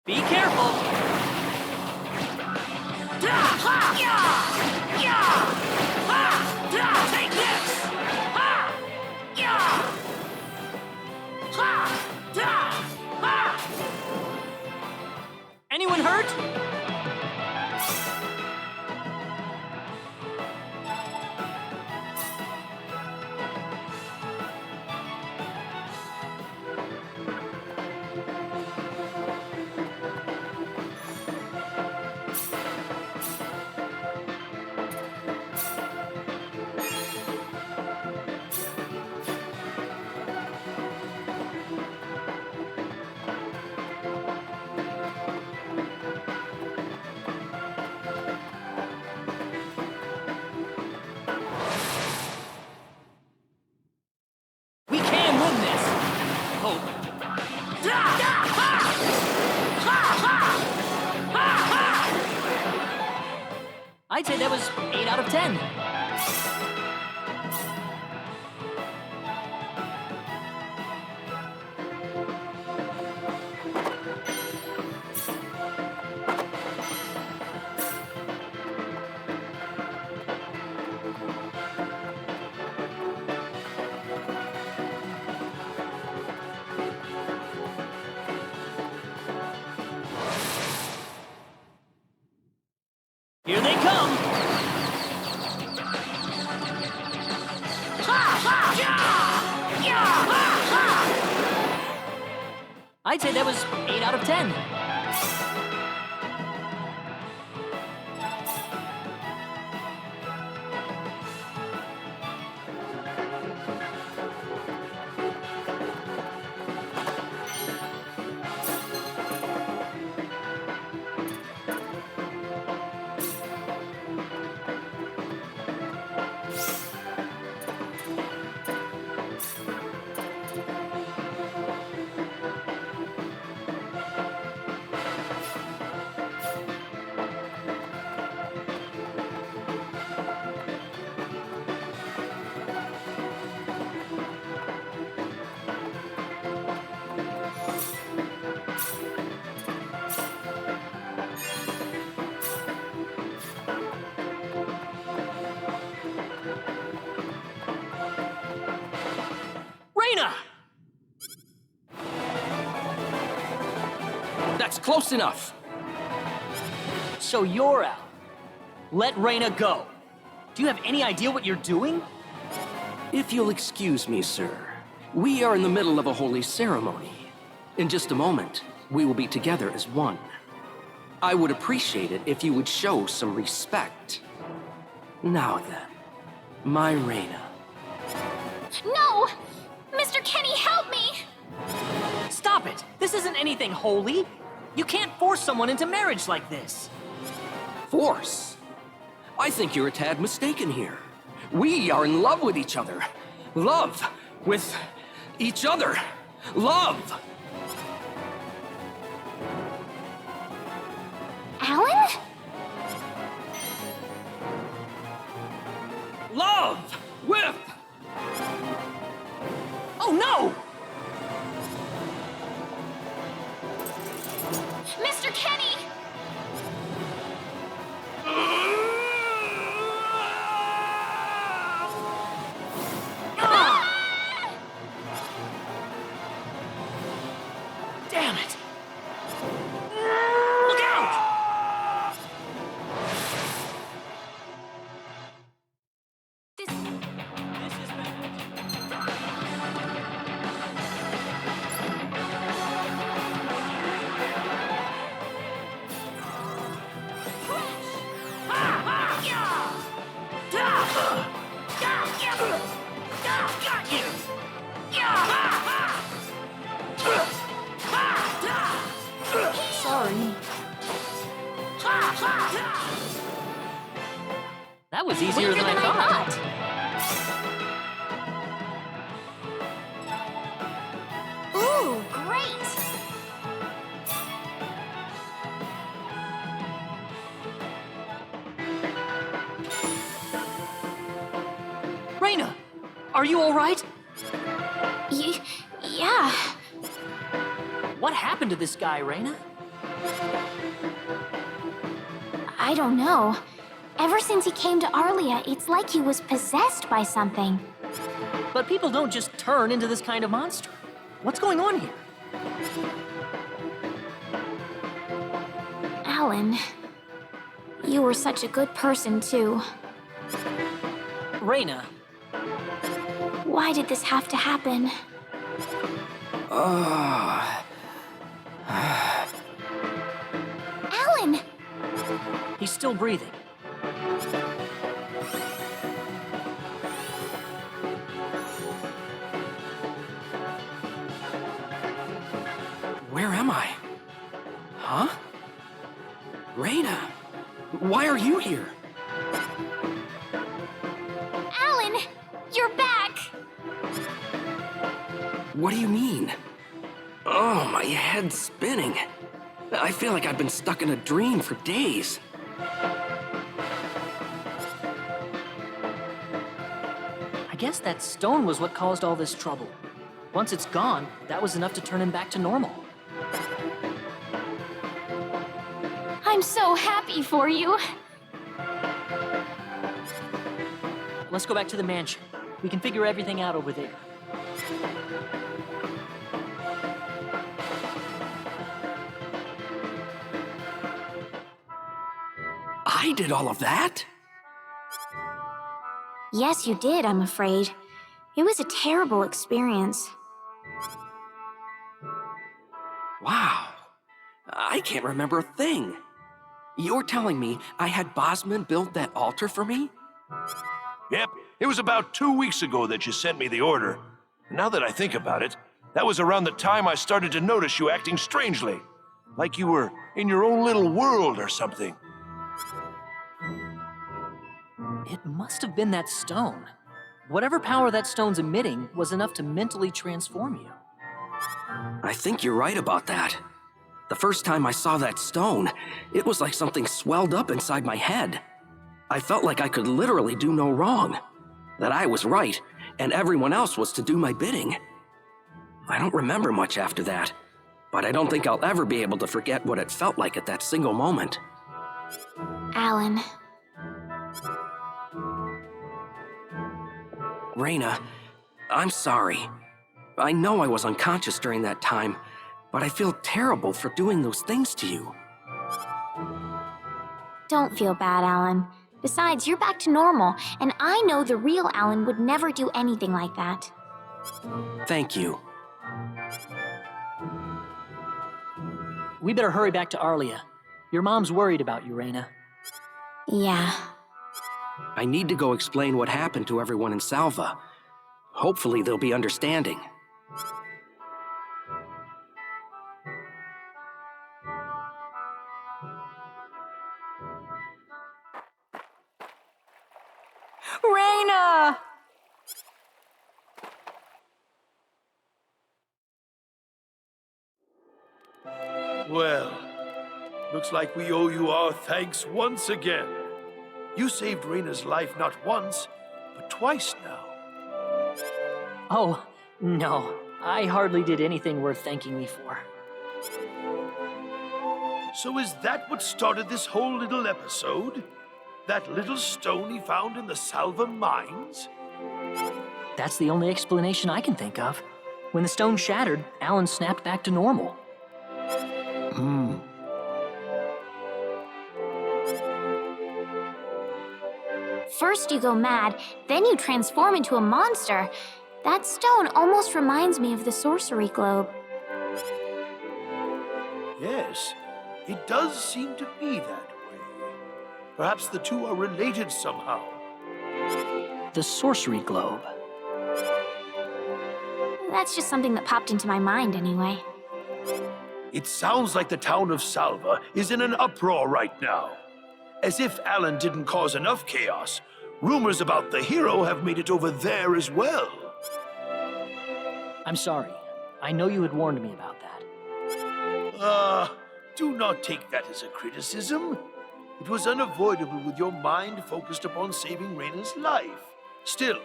Be careful! Take this! Anyone hurt? We can win this! Hope. I'd say that was 8 out of 10. Here they come! I'd say that was 8 out of 10.
Reyna! That's close enough.
So you're out. Let Reyna go. Do you have any idea what you're doing?
If you'll excuse me, sir, we are in the middle of a holy ceremony. In just a moment, we will be together as one. I would appreciate it if you would show some respect. Now then, my Reyna.
No! Mr. Kenny, help me!
Stop it! This isn't anything holy. You can't force someone into marriage like this.
Force? I think you're a tad mistaken here. We are in love with each other. Love with each other. Love!
Alan?
Love with...
Oh no!
Mr. Kenny!
Damn it! Look out!
This...
This is bad.
Got you!
Sorry. That was easier than I thought.
Ooh, great!
Reyna, are you all right?
Yeah.
What happened to this guy, Reyna?
I don't know. Ever since he came to Arlia, it's like he was possessed by something.
But people don't just turn into this kind of monster. What's going on here?
Alan, you were such a good person, too.
Reyna.
Why did this have to happen? Alan!
He's still breathing.
Where am I? Huh? Reyna, why are you here?
Alan! You're back!
What do you mean? Oh, my head's spinning. I feel like I've been stuck in a dream for days.
I guess that stone was what caused all this trouble. Once it's gone, that was enough to turn him back to normal.
I'm so happy for you.
Let's go back to the mansion. We can figure everything out over there.
I did all of that?
Yes, you did, I'm afraid. It was a terrible experience.
Wow. I can't remember a thing. You're telling me I had Bosman build that altar for me?
Yep, it was about 2 weeks ago that you sent me the order. Now that I think about it, that was around the time I started to notice you acting strangely. Like you were in your own little world or something.
It must have been that stone. Whatever power that stone's emitting was enough to mentally transform you.
I think you're right about that. The first time I saw that stone, it was like something swelled up inside my head. I felt like I could literally do no wrong. That I was right, and everyone else was to do my bidding. I don't remember much after that, but I don't think I'll ever be able to forget what it felt like at that single moment.
Alan.
Reyna, I'm sorry. I know I was unconscious during that time, but I feel terrible for doing those things to you.
Don't feel bad, Alan. Besides, you're back to normal, and I know the real Alan would never do anything like that.
Thank you.
We better hurry back to Arlia. Your mom's worried about you, Reyna.
Yeah.
I need to go explain what happened to everyone in Salva. Hopefully they'll be understanding.
Reyna!
Well, looks like we owe you our thanks once again. You saved Reyna's life not once, but twice now.
Oh, no. I hardly did anything worth thanking me for.
So is that what started this whole little episode? That little stone he found in the Salva mines?
That's the only explanation I can think of. When the stone shattered, Alan snapped back to normal.
First you go mad, then you transform into a monster. That stone almost reminds me of the sorcery globe.
Yes, it does seem to be that way. Perhaps the two are related somehow.
The sorcery globe.
That's just something that popped into my mind anyway.
It sounds like the town of Salva is in an uproar right now. As if Alan didn't cause enough chaos, rumors about the hero have made it over there as well.
I'm sorry. I know you had warned me about that.
Do not take that as a criticism. It was unavoidable with your mind focused upon saving Reyna's life. Still,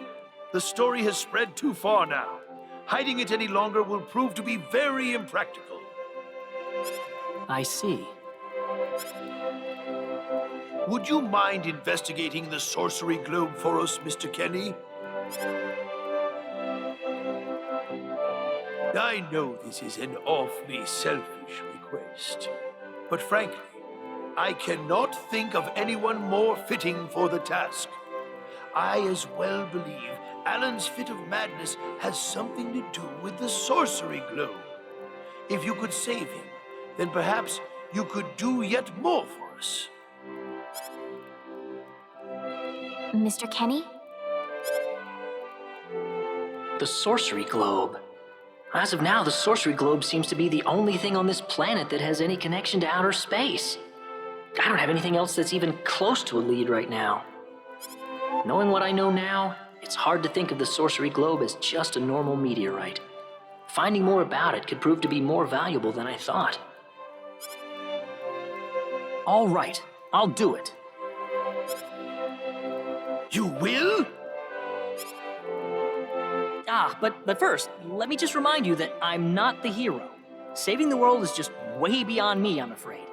the story has spread too far now. Hiding it any longer will prove to be very impractical.
I see.
Would you mind investigating the sorcery globe for us, Mr. Kenny? I know this is an awfully selfish request, but frankly, I cannot think of anyone more fitting for the task. I as well believe Alan's fit of madness has something to do with the sorcery globe. If you could save him, then perhaps you could do yet more for us.
Mr. Kenny?
The sorcery globe. As of now, the sorcery globe seems to be the only thing on this planet that has any connection to outer space. I don't have anything else that's even close to a lead right now. Knowing what I know now, it's hard to think of the sorcery globe as just a normal meteorite. Finding more about it could prove to be more valuable than I thought. All right, I'll do it.
You will?
But first, let me just remind you that I'm not the hero. Saving the world is just way beyond me, I'm afraid.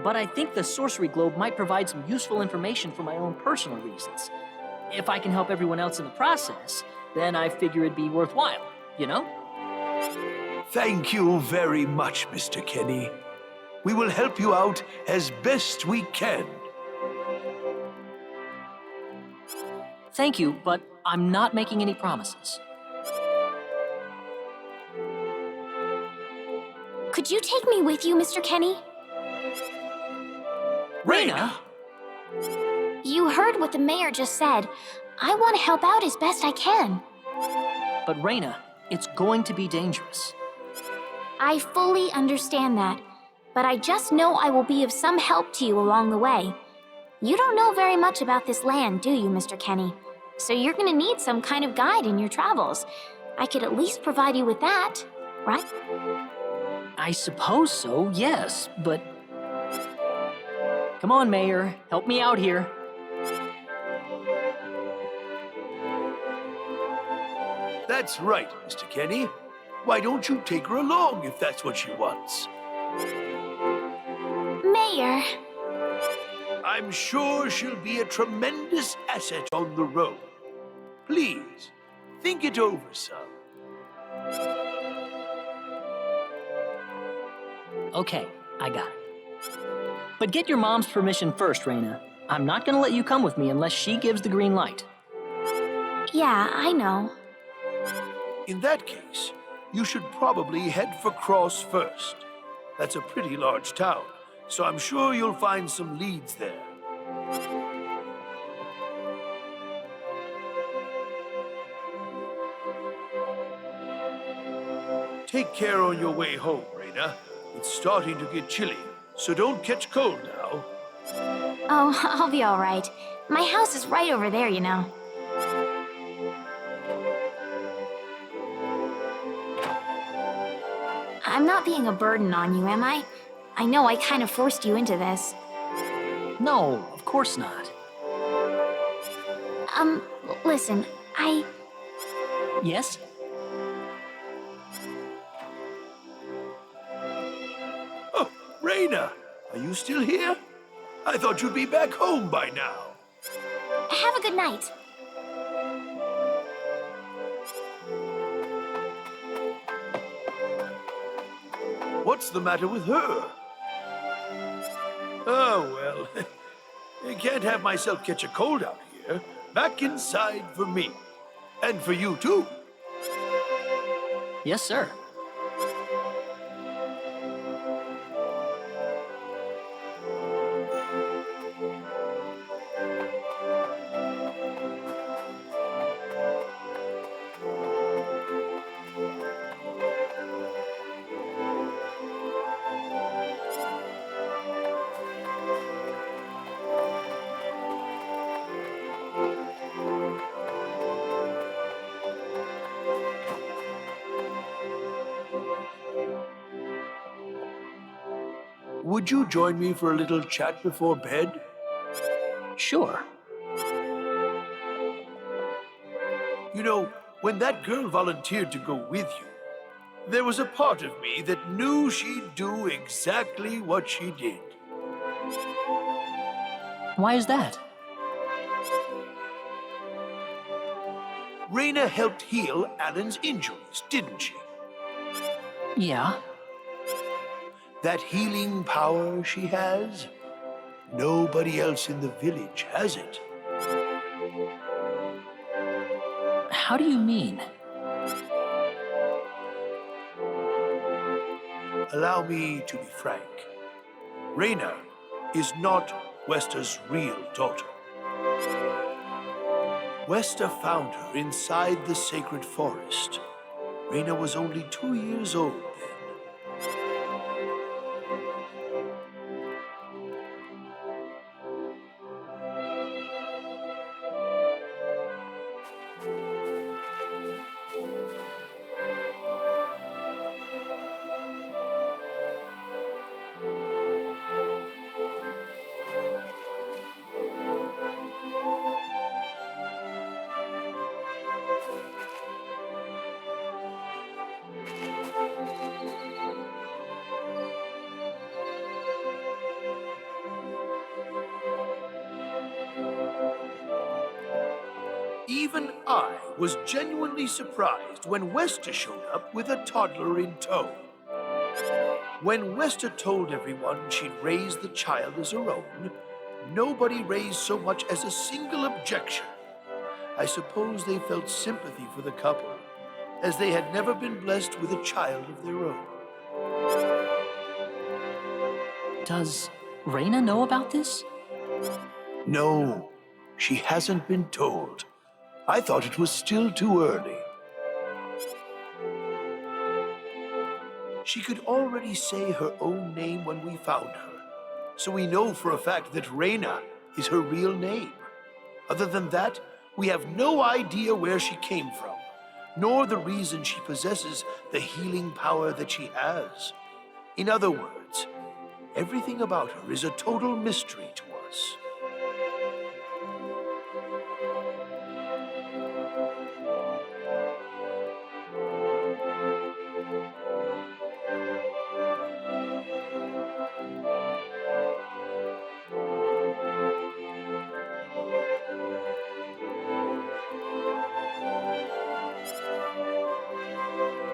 But I think the sorcery globe might provide some useful information for my own personal reasons. If I can help everyone else in the process, then I figure it'd be worthwhile, you know?
Thank you very much, Mr. Kenny. We will help you out as best we can.
Thank you, but I'm not making any promises.
Could you take me with you, Mr. Kenny?
Reyna!
You heard what the mayor just said. I want to help out as best I can.
But Reyna, it's going to be dangerous.
I fully understand that, but I just know I will be of some help to you along the way. You don't know very much about this land, do you, Mr. Kenny? So you're gonna need some kind of guide in your travels. I could at least provide you with that, right?
I suppose so, yes, but... Come on, Mayor. Help me out here.
That's right, Mr. Kenny. Why don't you take her along if that's what she wants?
Mayor.
I'm sure she'll be a tremendous asset on the road. Please, think it over some.
Okay, I got it. But get your mom's permission first, Reyna. I'm not gonna let you come with me unless she gives the green light.
Yeah, I know.
In that case, you should probably head for Cross first. That's a pretty large town, so I'm sure you'll find some leads there. Take care on your way home, Reyna. It's starting to get chilly, so don't catch cold now.
Oh, I'll be all right. My house is right over there, you know. I'm not being a burden on you, am I? I know I kind of forced you into this.
No, of course not.
Listen,
Yes?
Oh, Reyna, are you still here? I thought you'd be back home by now.
Have a good night.
What's the matter with her? Oh, well, I can't have myself catch a cold out here. Back inside for me. And for you, too.
Yes, sir.
Would you join me for a little chat before bed?
Sure.
You know, when that girl volunteered to go with you, there was a part of me that knew she'd do exactly what she did.
Why is that?
Reyna helped heal Alan's injuries, didn't she?
Yeah.
That healing power she has, nobody else in the village has it.
How do you mean?
Allow me to be frank. Reyna is not Westa's real daughter. Westa found her inside the sacred forest. Reyna was only 2 years old then. Even I was genuinely surprised when Westa showed up with a toddler in tow. When Westa told everyone she'd raised the child as her own, nobody raised so much as a single objection. I suppose they felt sympathy for the couple, as they had never been blessed with a child of their own.
Does Reyna know about this?
No, she hasn't been told. I thought it was still too early. She could already say her own name when we found her, so we know for a fact that Reyna is her real name. Other than that, we have no idea where she came from, nor the reason she possesses the healing power that she has. In other words, everything about her is a total mystery to us.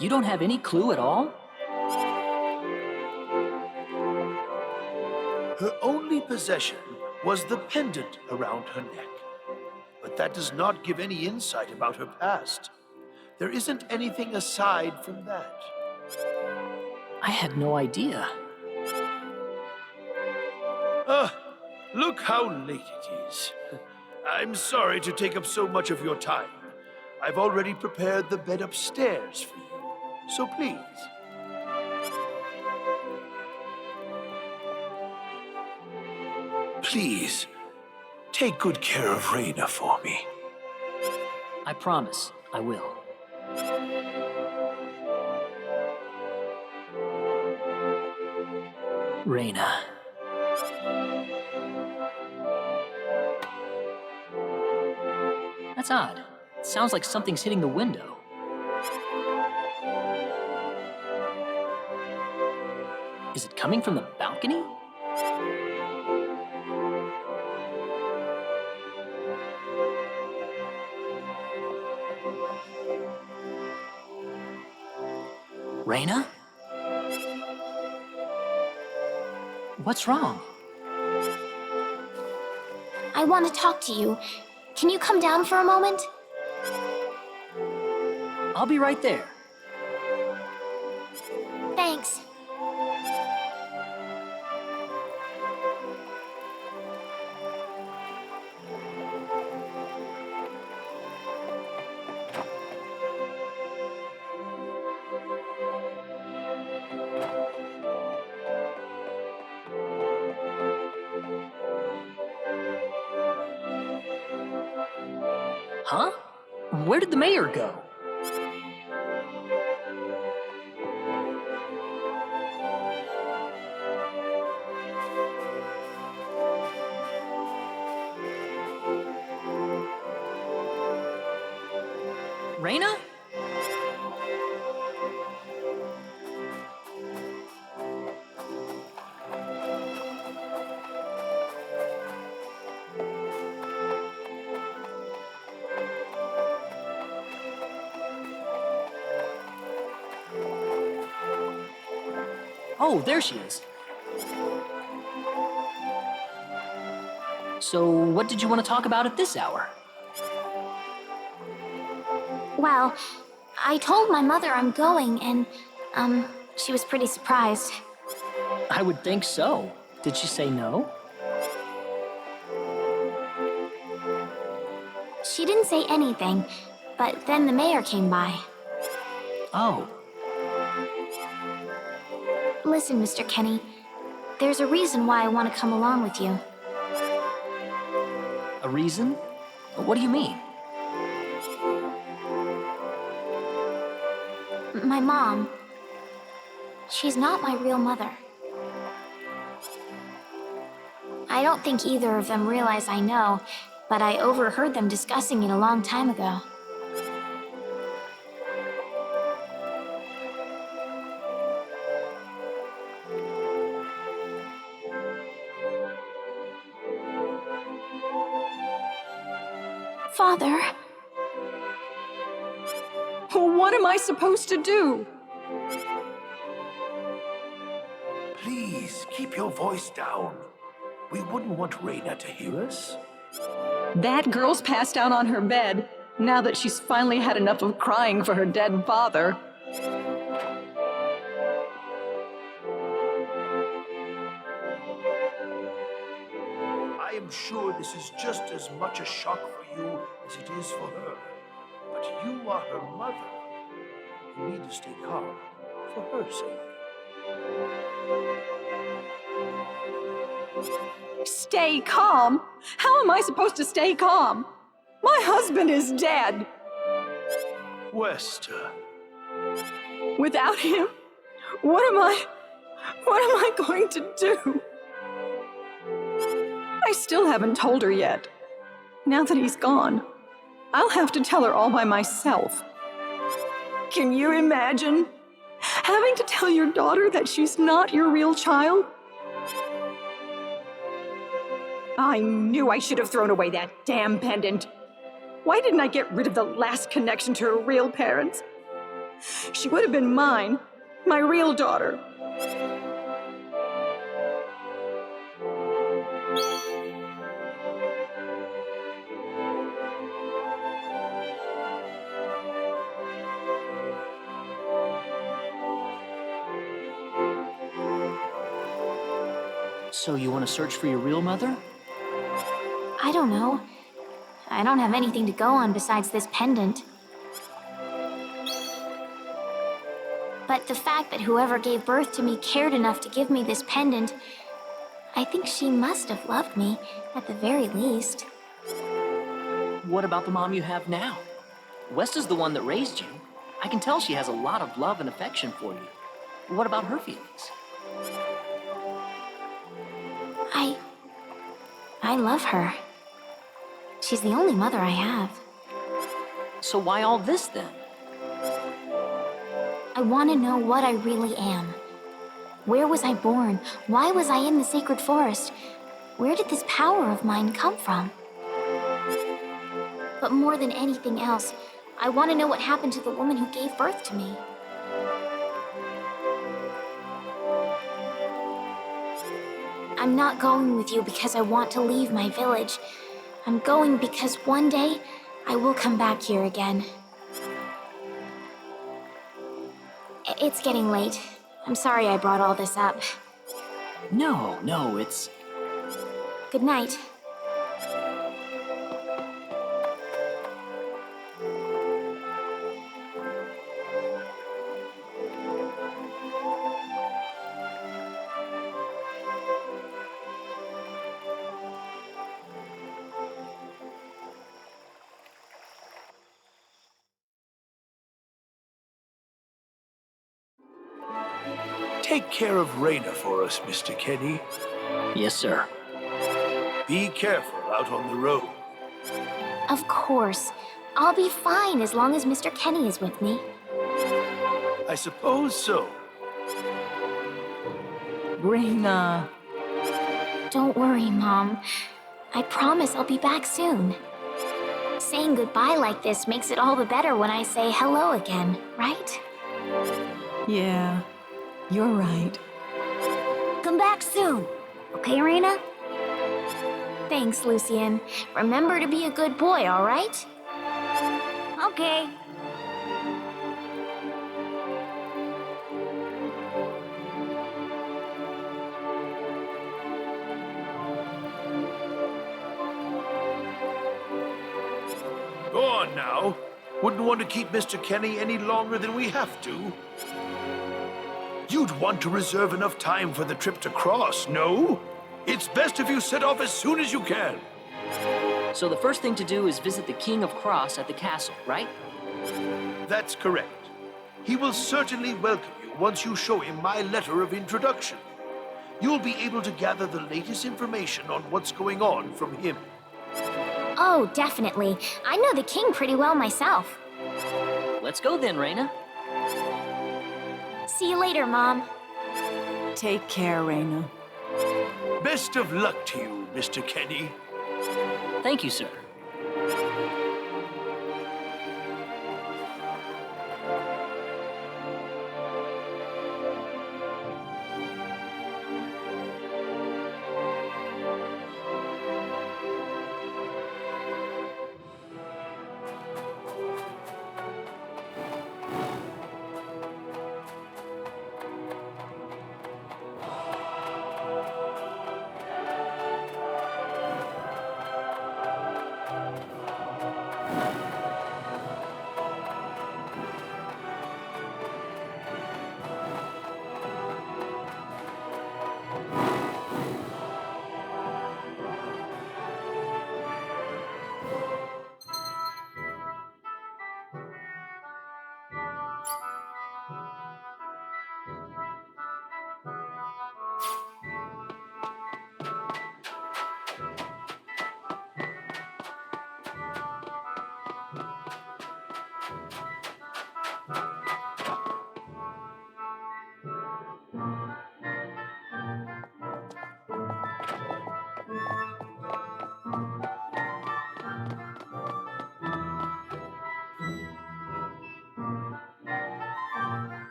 You don't have any clue at all?
Her only possession was the pendant around her neck. But that does not give any insight about her past. There isn't anything aside from that.
I had no idea.
Look how late it is. I'm sorry to take up so much of your time. I've already prepared the bed upstairs for you. So please. Please, take good care of Reyna for me.
I promise I will. Reyna. That's odd. It sounds like something's hitting the window. Is it coming from the balcony? Reyna? What's wrong?
I want to talk to you. Can you come down for a moment?
I'll be right there.
Thanks.
Huh? Where did the mayor go? Reyna? Oh, there she is. So, what did you want to talk about at this hour?
Well, I told my mother I'm going, and, she was pretty surprised.
I would think so. Did she say no?
She didn't say anything, but then the mayor came by.
Oh.
Listen, Mr. Kenny, there's a reason why I want to come along with you.
A reason? What do you mean?
My mom. She's not my real mother. I don't think either of them realize I know, but I overheard them discussing it a long time ago. Father.
What am I supposed to do?
Please, keep your voice down. We wouldn't want Reyna to hear us.
That girl's passed out on her bed, now that she's finally had enough of crying for her dead father.
I am sure this is just as much a shock for you as it is for her. But you are her mother. You need to stay calm for her sake.
Stay calm? How am I supposed to stay calm? My husband is dead.
Westa.
Without him, what am I going to do? I still haven't told her yet. Now that he's gone, I'll have to tell her all by myself. Can you imagine having to tell your daughter that she's not your real child? I knew I should have thrown away that damn pendant. Why didn't I get rid of the last connection to her real parents? She would have been mine, my real daughter.
So you want to search for your real mother?
I don't know. I don't have anything to go on besides this pendant. But the fact that whoever gave birth to me cared enough to give me this pendant, I think she must have loved me, at the very least.
What about the mom you have now? Westa's the one that raised you. I can tell she has a lot of love and affection for you. What about her feelings?
I love her. She's the only mother I have.
So why all this then?
I want to know what I really am. Where was I born? Why was I in the sacred forest? Where did this power of mine come from? But more than anything else, I want to know what happened to the woman who gave birth to me. I'm not going with you because I want to leave my village. I'm going because one day I will come back here again. It's getting late. I'm sorry I brought all this up.
No, it's...
Good night.
Take care of Raina for us, Mr. Kenny.
Yes, sir.
Be careful out on the road.
Of course. I'll be fine as long as Mr. Kenny is with me.
I suppose so.
Raina.
Don't worry, Mom. I promise I'll be back soon. Saying goodbye like this makes it all the better when I say hello again, right?
Yeah, you're right.
Come back soon. Okay, Raina?
Thanks, Lucien. Remember to be a good boy, all right?
Okay.
Go on now. Wouldn't want to keep Mr. Kenny any longer than we have to. You'd want to reserve enough time for the trip to Cross, no? It's best if you set off as soon as you can.
So the first thing to do is visit the King of Cross at the castle, right?
That's correct. He will certainly welcome you once you show him my letter of introduction. You'll be able to gather the latest information on what's going on from him.
Oh, definitely. I know the king pretty well myself.
Let's go then, Raina.
See you later, Mom.
Take care, Raina.
Best of luck to you, Mr. Kenny.
Thank you, sir.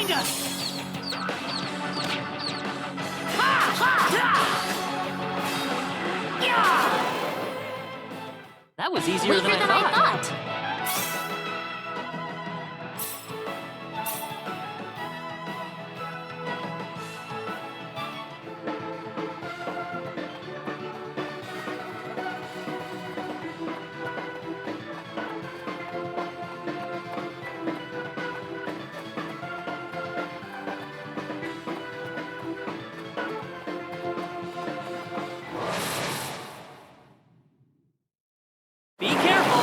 behind us! That was easier than I thought. Be careful!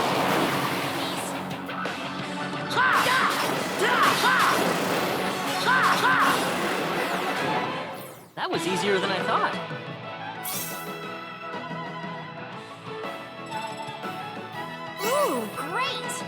That was easier than I thought.
Ooh, great!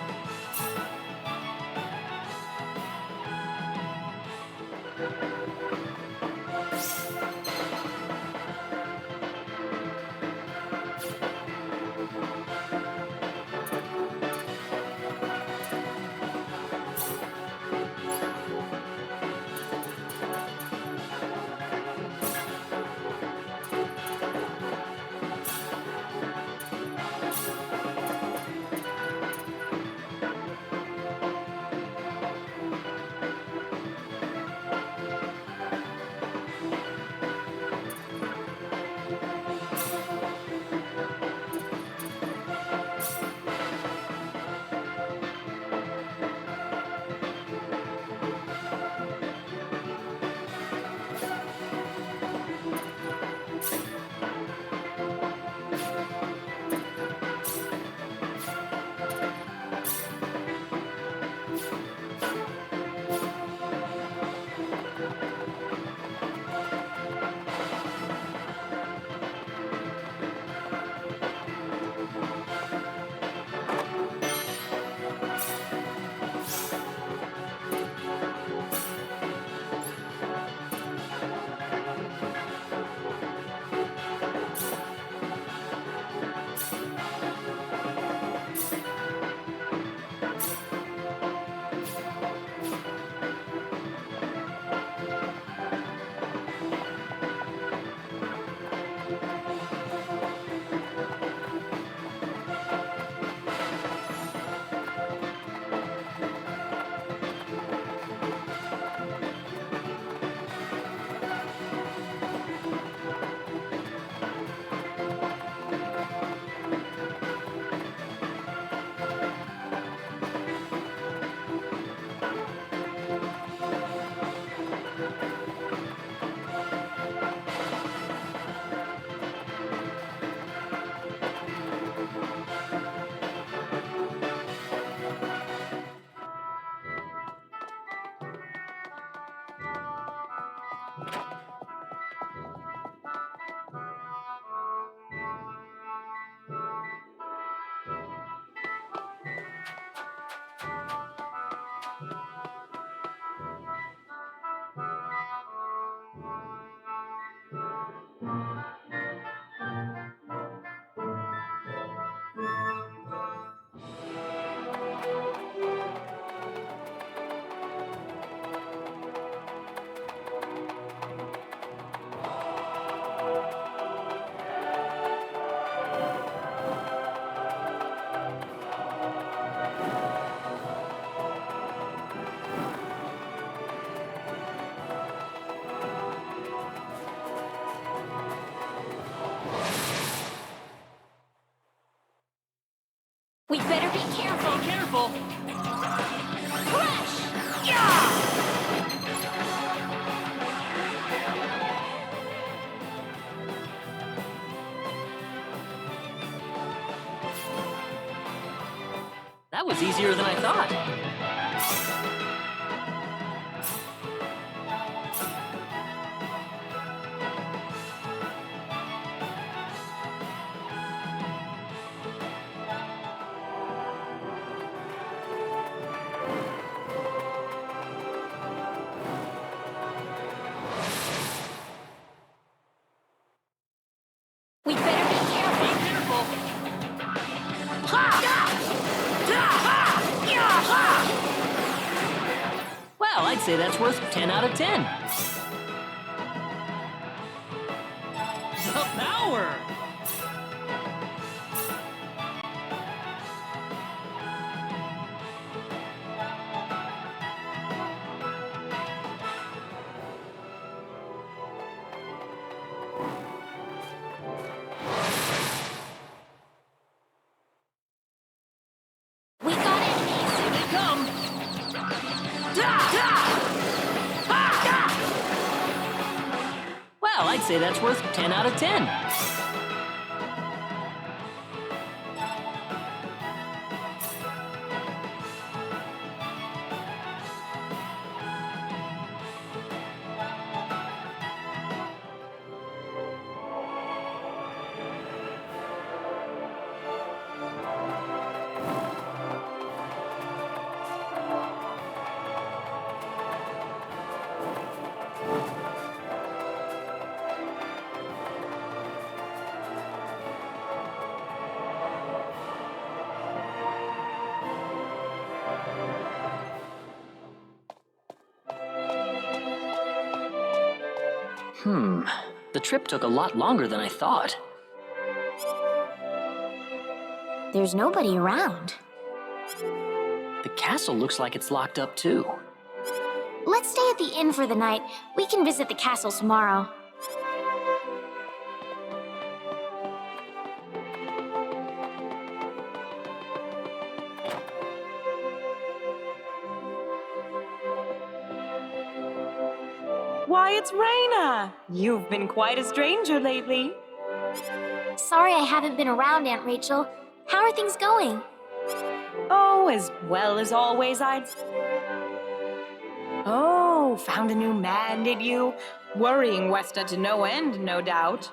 We better be careful.
Be careful!
Crash!
That was easier than I thought.
We better be careful.
Be careful! Well, I I'd say that's worth 10 out of 10. The power!
We got enemies!
Here they come! Well, I'd say that's worth 10 out of 10. The trip took a lot longer than I thought.
There's nobody around.
The castle looks like it's locked up too.
Let's stay at the inn for the night. We can visit the castle tomorrow.
Why, it's Raina! You've been quite a stranger lately.
Sorry I haven't been around, Aunt Rachel. How are things going?
Oh, as well as always, I'd... Oh, found a new man, did you? Worrying Westa to no end, no doubt.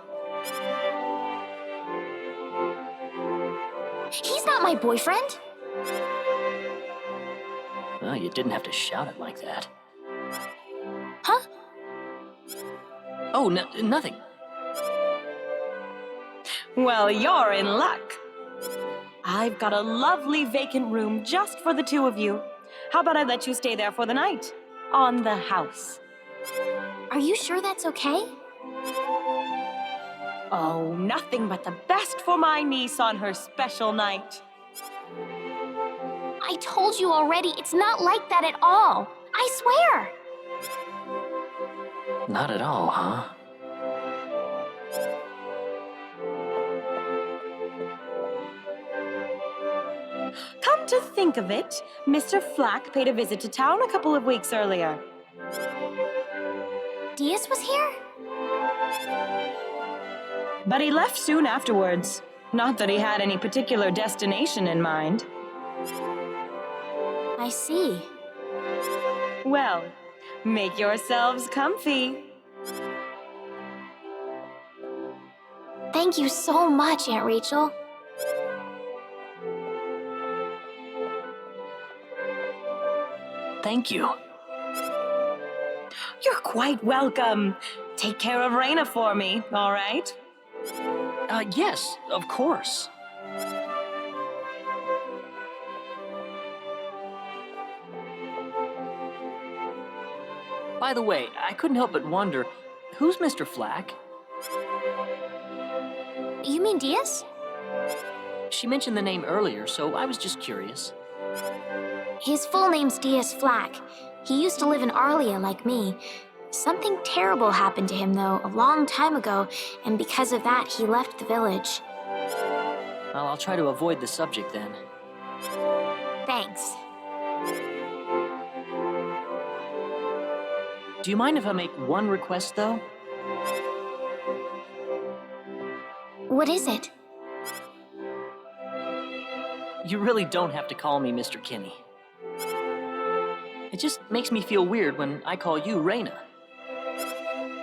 He's not my boyfriend.
Well, you didn't have to shout it like that.
Huh?
Oh, nothing.
Well, you're in luck. I've got a lovely vacant room just for the two of you. How about I let you stay there for the night? On the house.
Are you sure that's okay?
Oh, nothing but the best for my niece on her special night.
I told you already, it's not like that at all. I swear.
Not at all, huh?
Come to think of it, Mr. Flack paid a visit to town a couple of weeks earlier.
Diaz was here?
But he left soon afterwards. Not that he had any particular destination in mind.
I see.
Well, make yourselves comfy.
Thank you so much, Aunt Rachel.
Thank you.
You're quite welcome. Take care of Raina for me, all right?
Yes, of course. By the way, I couldn't help but wonder, who's Mr. Flack?
You mean Diaz?
She mentioned the name earlier, so I was just curious.
His full name's Diaz Flack. He used to live in Arlia like me. Something terrible happened to him, though, a long time ago, and because of that, he left the village.
Well, I'll try to avoid the subject then.
Thanks.
Do you mind if I make one request, though?
What is it?
You really don't have to call me Mr. Kinney. It just makes me feel weird when I call you Raina.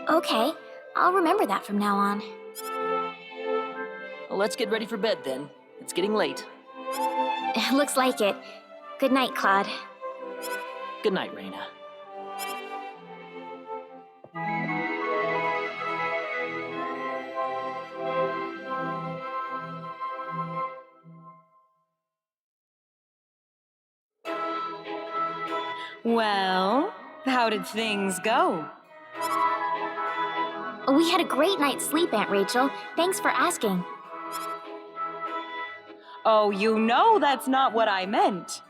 Okay, I'll remember that from now on.
Well, let's get ready for bed then. It's getting late.
Looks like it. Good night, Claude.
Good night, Raina.
Well, How did things go?
We had a great night's sleep, Aunt Rachel. Thanks for asking.
Oh, you know that's not what I meant.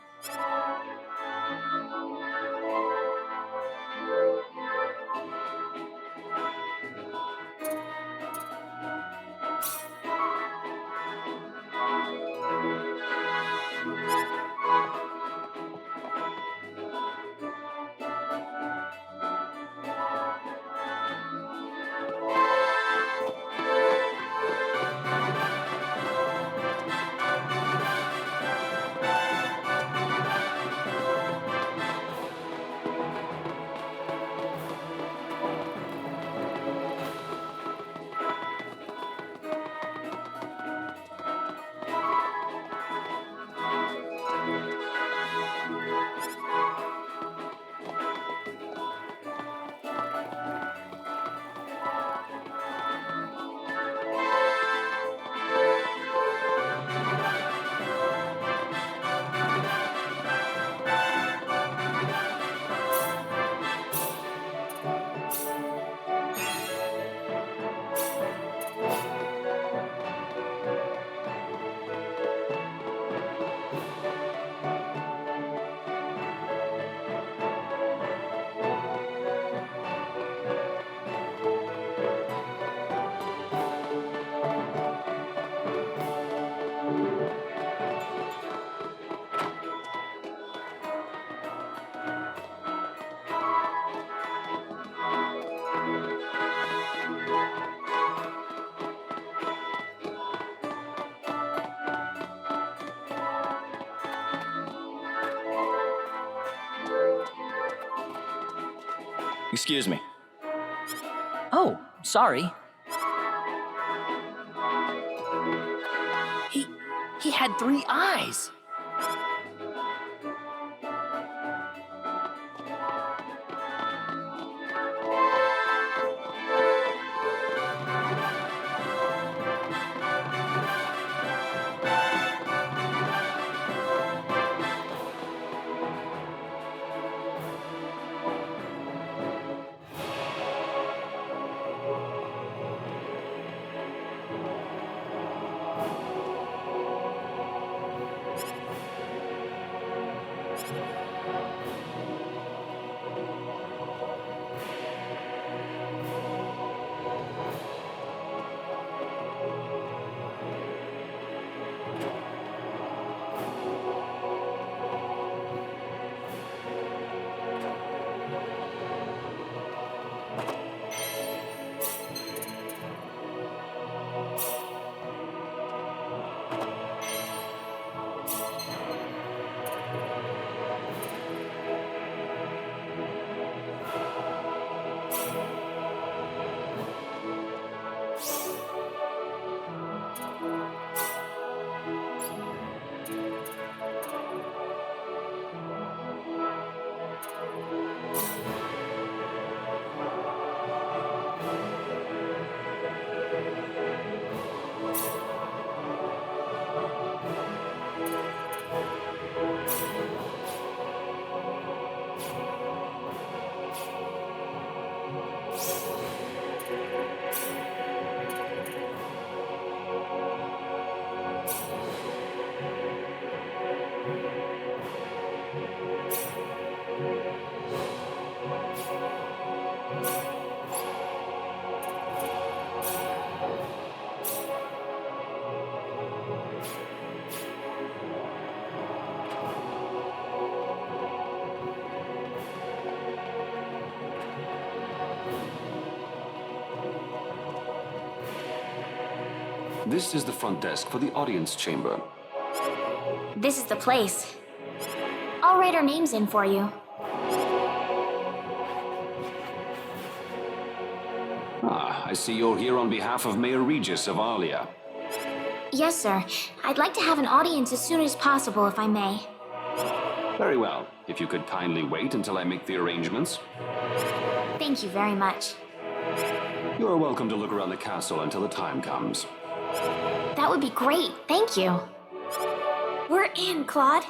Excuse me.
Oh, sorry. He had 3 eyes.
This is the front desk for the audience chamber.
This is the place. I'll write our names in for you.
Ah, I see you're here on behalf of Mayor Regis of Alia.
Yes, sir. I'd like to have an audience as soon as possible, if I may.
Very well. If you could kindly wait until I make the arrangements.
Thank you very much.
You're welcome to look around the castle until the time comes.
That would be great. Thank you. We're in, Claude.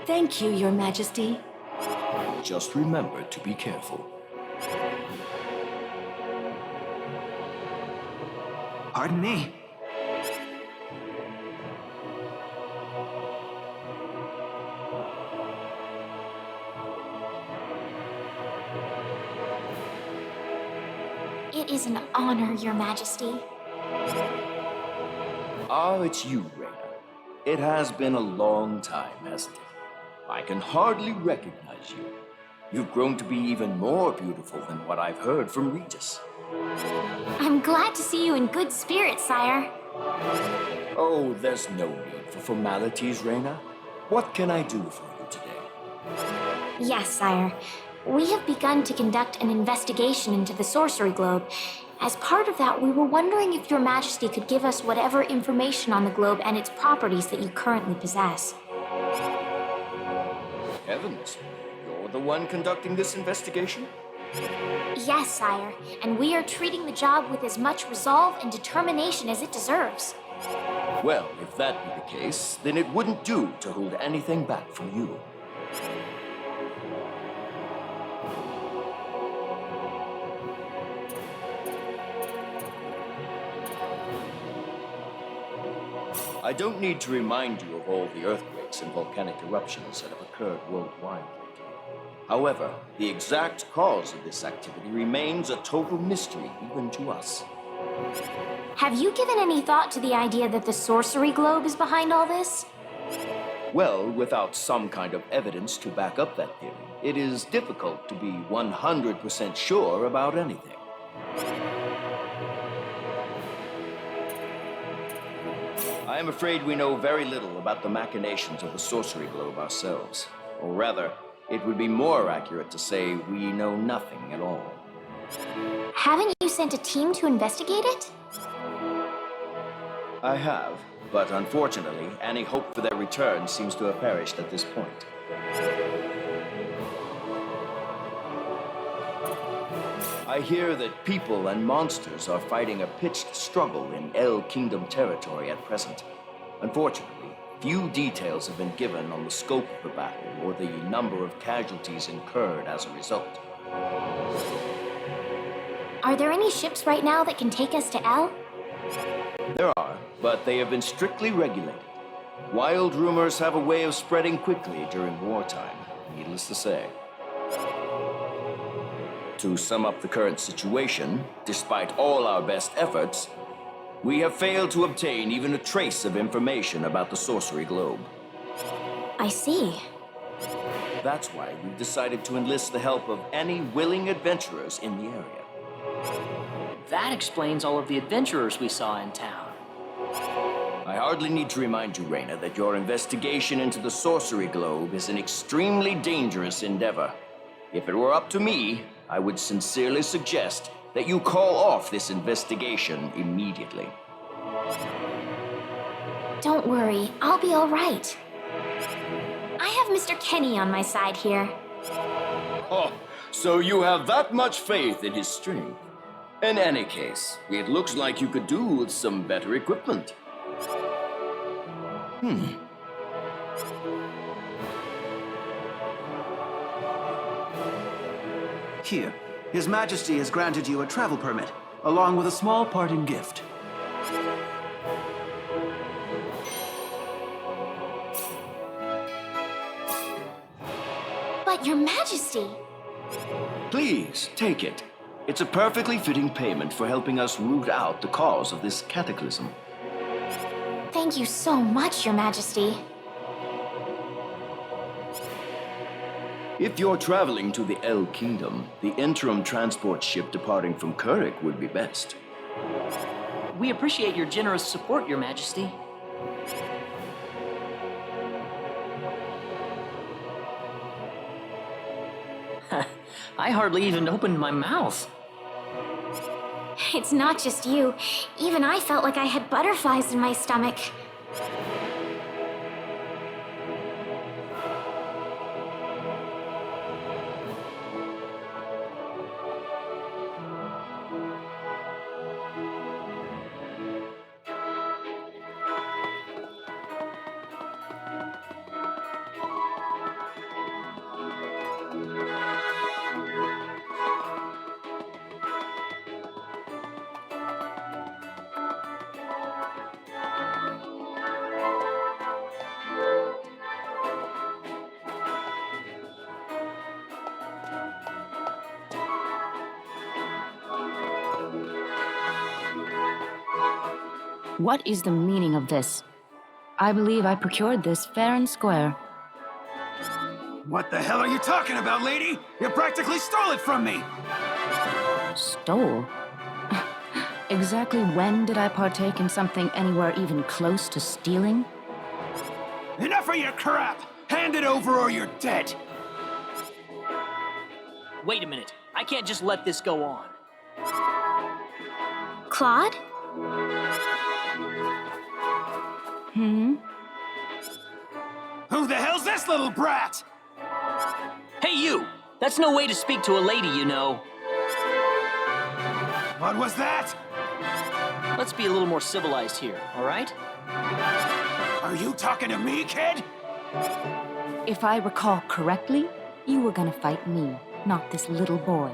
Thank you, Your Majesty.
Just remember to be careful.
Pardon me.
It is an honor, Your Majesty.
Ah, it's you, Reyna. It has been a long time, hasn't it? I can hardly recognize you. You've grown to be even more beautiful than what I've heard from Regis.
I'm glad to see you in good spirits, sire.
Oh, there's no need for formalities, Reyna. What can I do for you today?
Yes, sire. We have begun to conduct an investigation into the Sorcery Globe. As part of that, we were wondering if Your Majesty could give us whatever information on the globe and its properties that you currently possess.
Heavens, you're the one conducting this investigation?
Yes, sire, and we are treating the job with as much resolve and determination as it deserves.
Well, if that be the case, then it wouldn't do to hold anything back from you. I don't need to remind you of all the earthquakes and volcanic eruptions that have occurred worldwide lately. However, the exact cause of this activity remains a total mystery even to us.
Have you given any thought to the idea that the Sorcery Globe is behind all this?
Well, without some kind of evidence to back up that theory, it is difficult to be 100% sure about anything. I am afraid we know very little about the machinations of the Sorcery Globe ourselves. Or rather, it would be more accurate to say we know nothing at all.
Haven't you sent a team to investigate it?
I have, but unfortunately, any hope for their return seems to have perished at this point. I hear that people and monsters are fighting a pitched struggle in El Kingdom territory at present. Unfortunately, few details have been given on the scope of the battle or the number of casualties incurred as a result.
Are there any ships right now that can take us to El?
There are, but they have been strictly regulated. Wild rumors have a way of spreading quickly during wartime, needless to say. To sum up the current situation, despite all our best efforts, we have failed to obtain even a trace of information about the Sorcery Globe.
I see.
That's why we've decided to enlist the help of any willing adventurers in the area.
That explains all of the adventurers we saw in town.
I hardly need to remind you, Reyna, that your investigation into the Sorcery Globe is an extremely dangerous endeavor. If it were up to me, I would sincerely suggest that you call off this investigation immediately.
Don't worry, I'll be all right. I have Mr. Kenny on my side here.
Oh, so you have that much faith in his strength. In any case, it looks like you could do with some better equipment.
Here, His Majesty has granted you a travel permit, along with a small parting gift.
But Your Majesty!
Please, take it. It's a perfectly fitting payment for helping us root out the cause of this cataclysm.
Thank you so much, Your Majesty.
If you're traveling to the El Kingdom, the interim transport ship departing from Kurik would be best.
We appreciate your generous support, Your Majesty. I hardly even opened my mouth.
It's not just you. Even I felt like I had butterflies in my stomach.
What is the meaning of this? I believe I procured this fair and square.
What the hell are you talking about, lady? You practically stole it from me!
Stole? Exactly when did I partake in something anywhere even close to stealing?
Enough of your crap! Hand it over or you're dead!
Wait a minute. I can't just let this go on.
Claude?
Who the hell's this little brat?
Hey, you! That's no way to speak to a lady, you know.
What was that?
Let's be a little more civilized here, all right?
Are you talking to me, kid?
If I recall correctly, you were gonna fight me, not this little boy.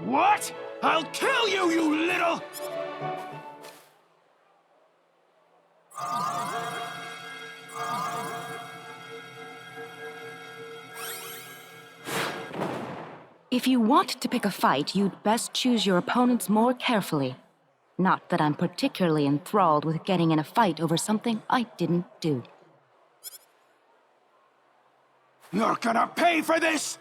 What? I'll kill you, you little...
If you want to pick a fight, you'd best choose your opponents more carefully. Not that I'm particularly enthralled with getting in a fight over something I didn't do.
You're gonna pay for this!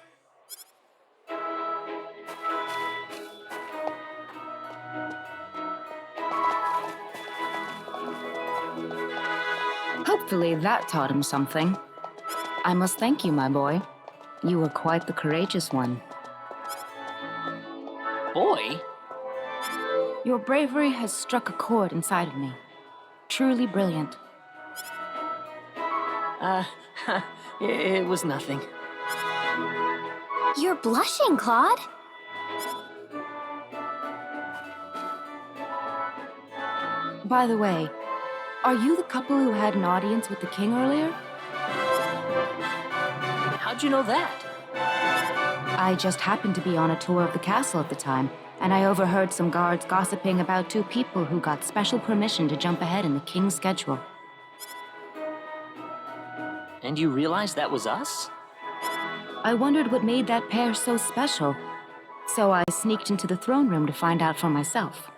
Hopefully that taught him something. I must thank you, my boy. You were quite the courageous one.
Boy?
Your bravery has struck a chord inside of me. Truly brilliant.
It was nothing.
You're blushing, Claude.
By the way, are you the couple who had an audience with the king earlier?
How'd you know that?
I just happened to be on a tour of the castle at the time, and I overheard some guards gossiping about two people who got special permission to jump ahead in the king's schedule.
And you realized that was us?
I wondered what made that pair so special, so I sneaked into the throne room to find out for myself.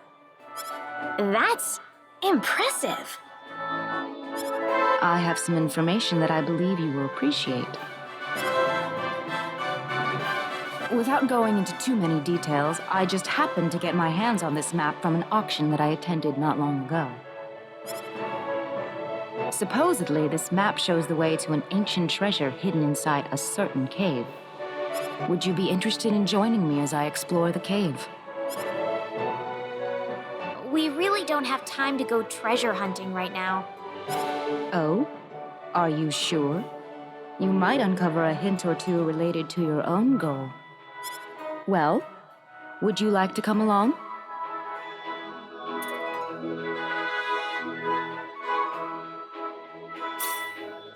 That's impressive.
I have some information that I believe you will appreciate. Without going into too many details, I just happened to get my hands on this map from an auction that I attended not long ago. Supposedly, this map shows the way to an ancient treasure hidden inside a certain cave. Would you be interested in joining me as I explore the cave?
We really don't have time to go treasure hunting right now.
Oh? Are you sure? You might uncover a hint or two related to your own goal. Well, would you like to come along?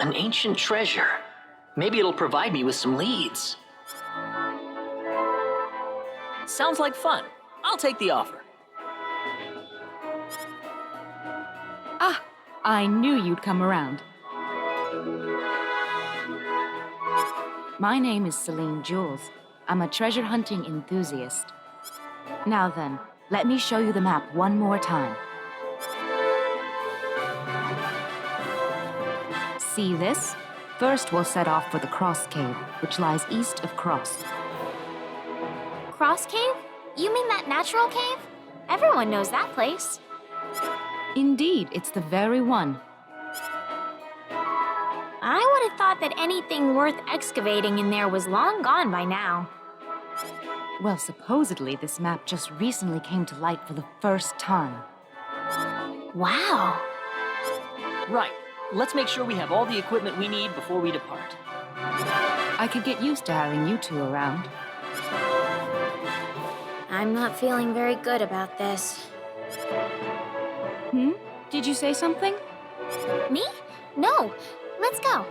An ancient treasure. Maybe it'll provide me with some leads. Sounds like fun. I'll take the offer.
Ah, I knew you'd come around. My name is Celine Jules. I'm a treasure hunting enthusiast. Now then, let me show you the map one more time. See this? First, we'll set off for the Cross Cave, which lies east of Cross.
Cross Cave? You mean that natural cave? Everyone knows that place.
Indeed, it's the very one.
I would have thought that anything worth excavating in there was long gone by now.
Well, supposedly this map just recently came to light for the first time.
Wow.
Right. Let's make sure we have all the equipment we need before we depart.
I could get used to having you two around.
I'm not feeling very good about this.
Did you say something?
Me? No. Let's go.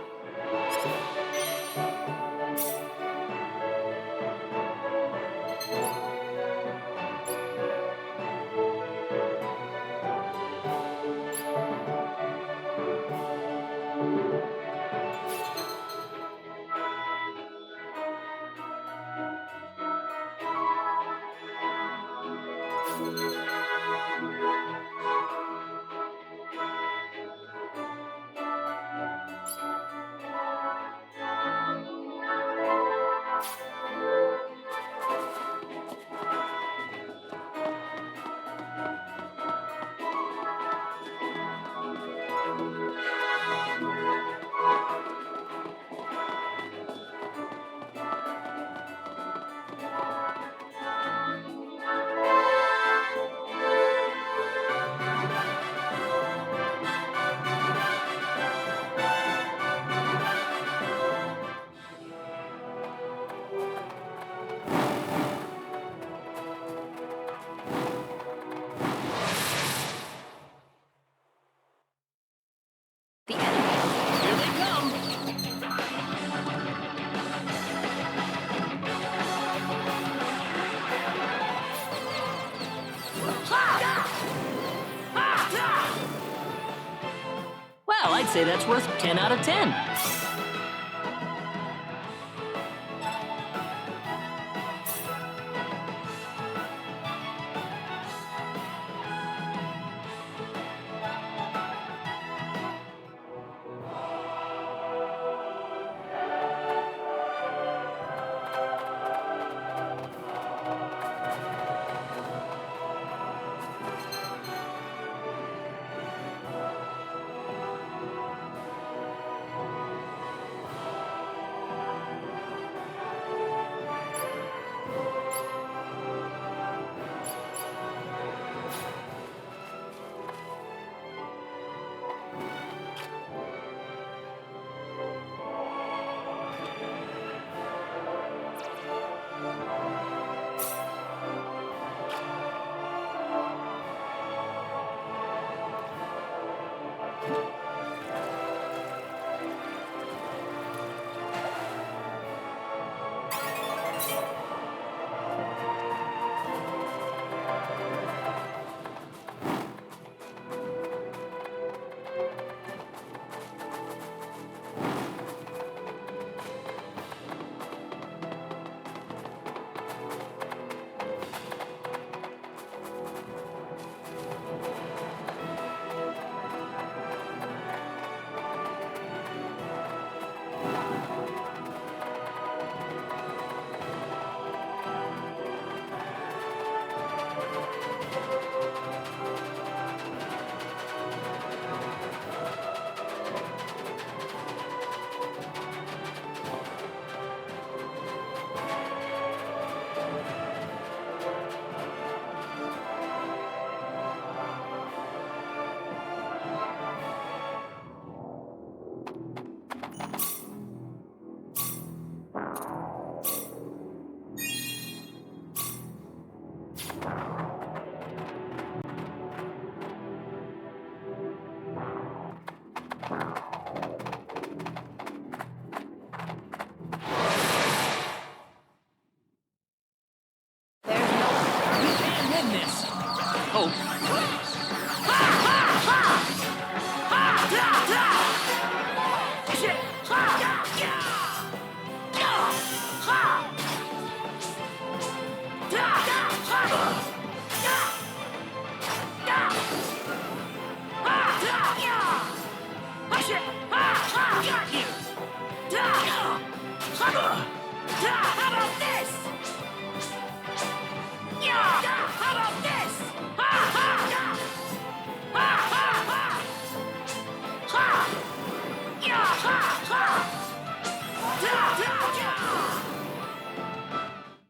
Well, I'd say that's worth 10 out of 10.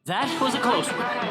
That was a close one.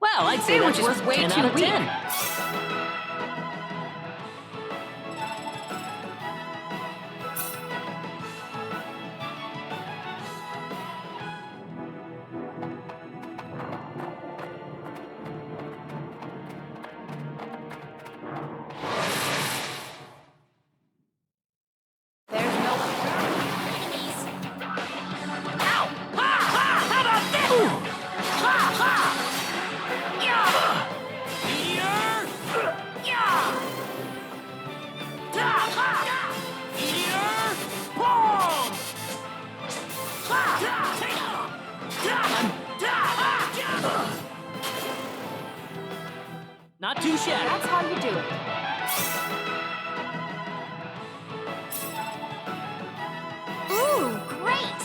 Well, I'd say that's worth 10 out of 10. Not too shabby.
That's how you do it.
Ooh, great!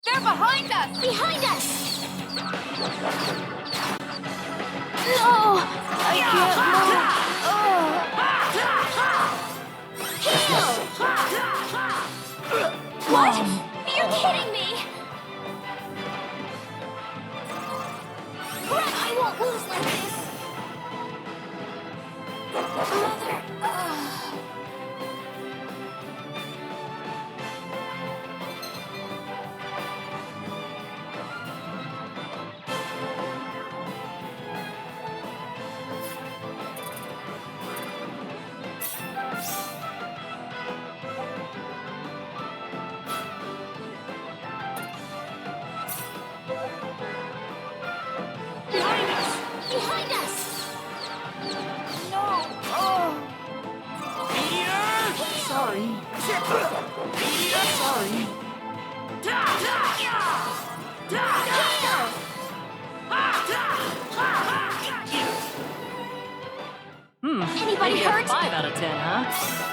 They're behind us! Behind us! No! I can't move! Heal! What? You're kidding me! Crap, I won't lose like this! Mother... Behind us! No! Oh! Sorry. Sorry.
Anybody
Maybe a
hurt?
5 out of 10, huh?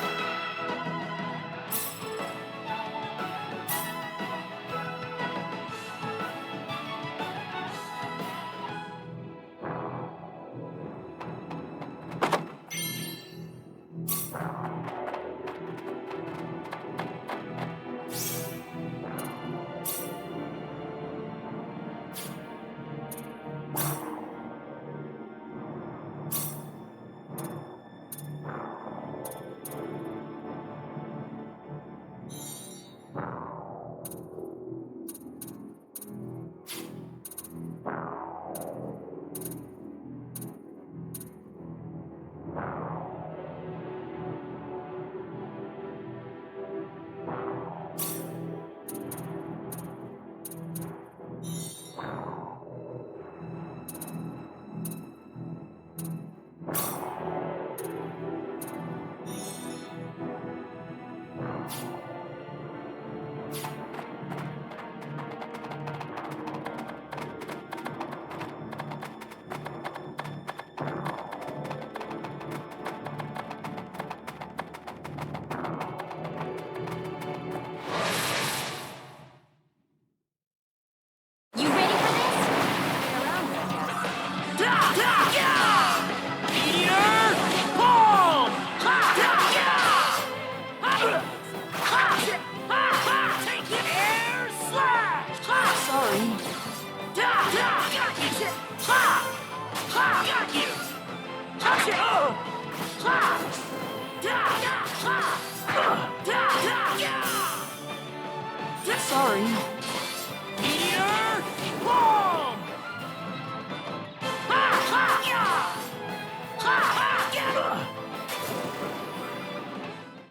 Sorry.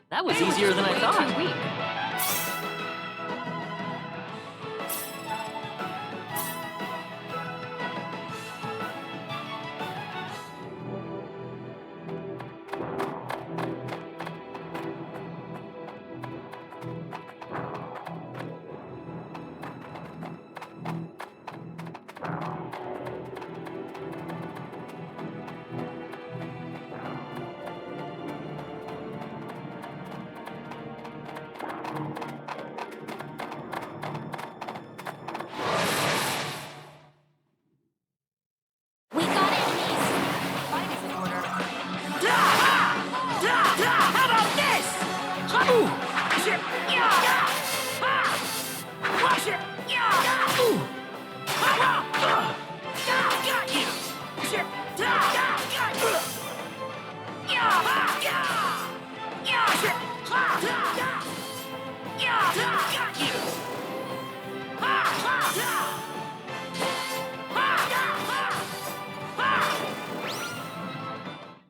That was easier than I thought.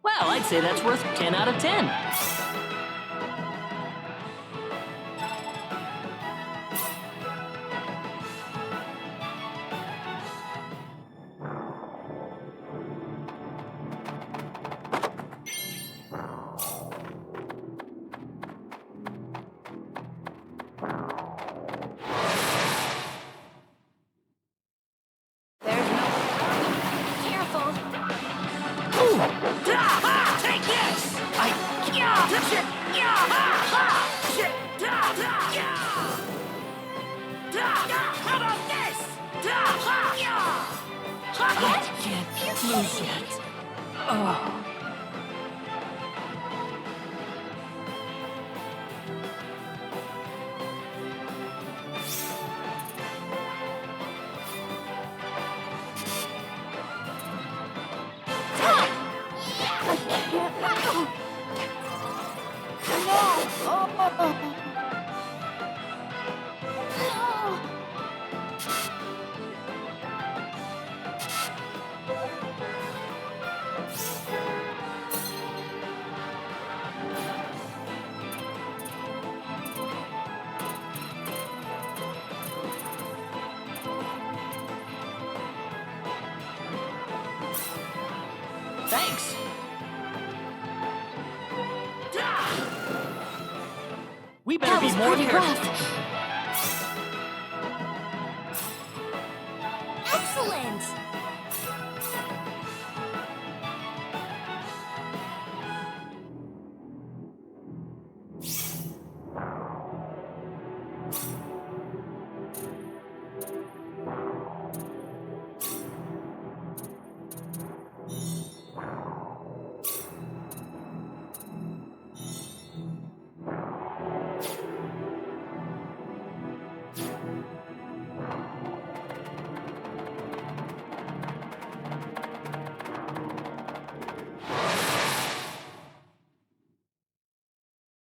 Well, I'd say that's worth 10 out of 10. Thanks. We better be more careful.
Excellent!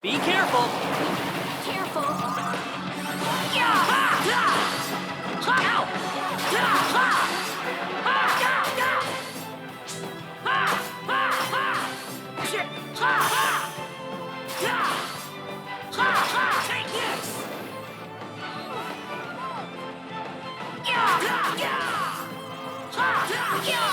Be careful!
Careful!
Take this! Got you!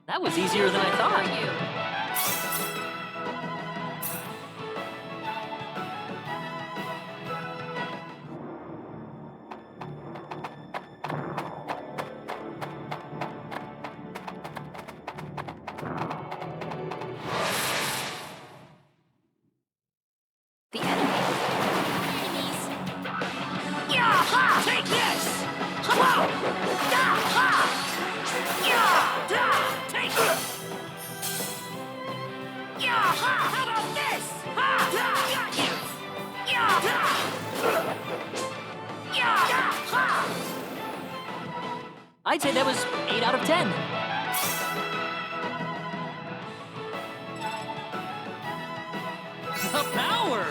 That was easier than I thought.
The enemy.
Take this! Take it! How about this? Got you!
I'd say that was 8 out of 10. The power!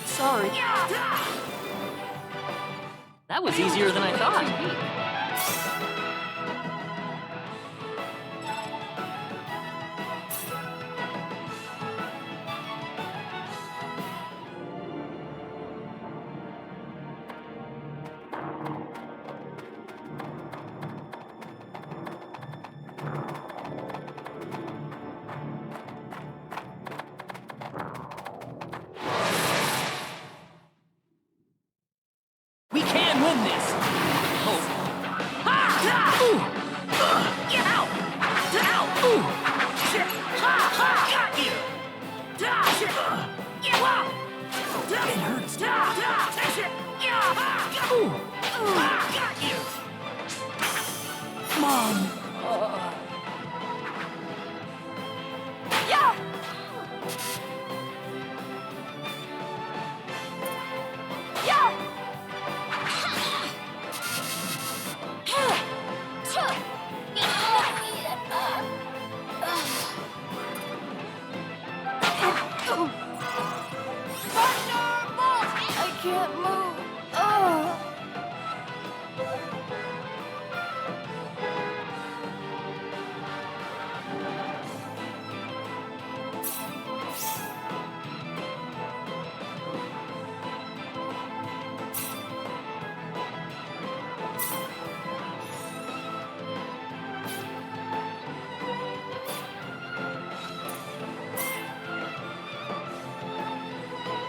Sorry. That was easier than I thought. We can win this! Hope.
Got you! It hurts. Got you!
Mom!
Yeah! Yeah!
I can't move.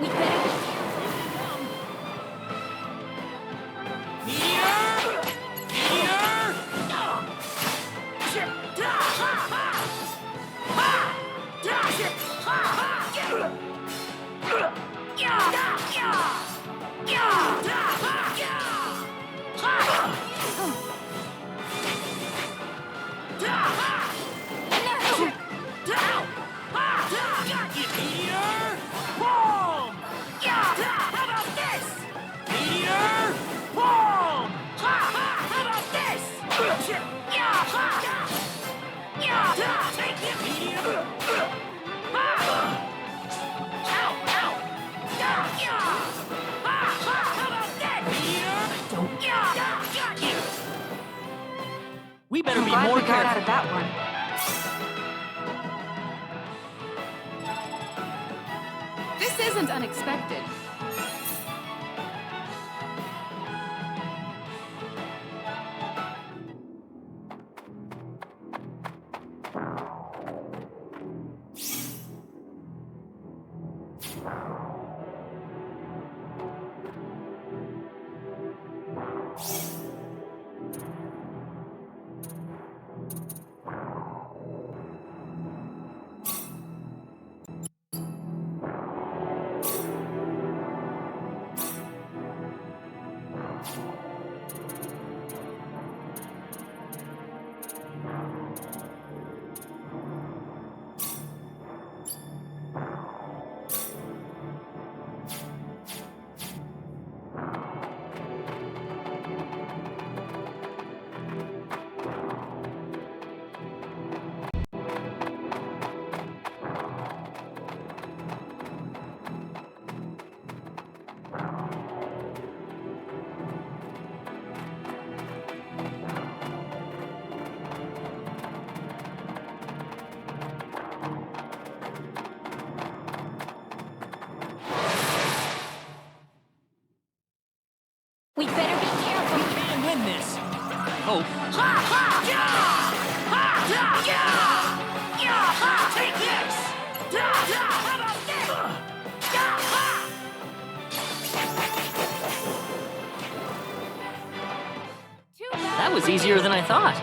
We better
We better
I'm
be
glad
more
we got
careful.
out of that one.
This isn't unexpected.
We better be careful.
We can win this. Hope.
Take this! How about this?
That was easier than I thought.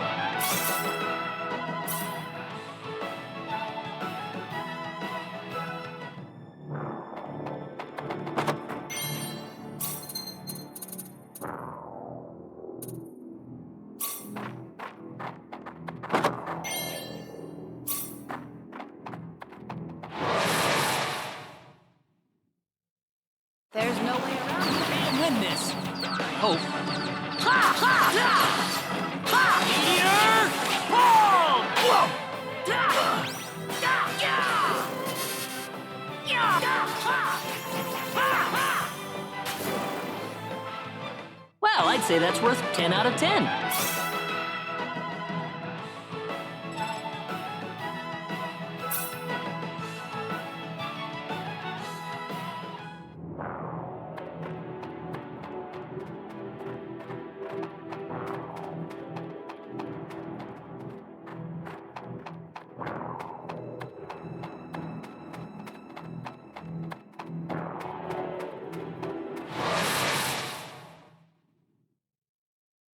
There's no way around it.
We can win this. Hope.
Meteor! Boom! Whoa!
Well, I'd say that's worth 10 out of 10.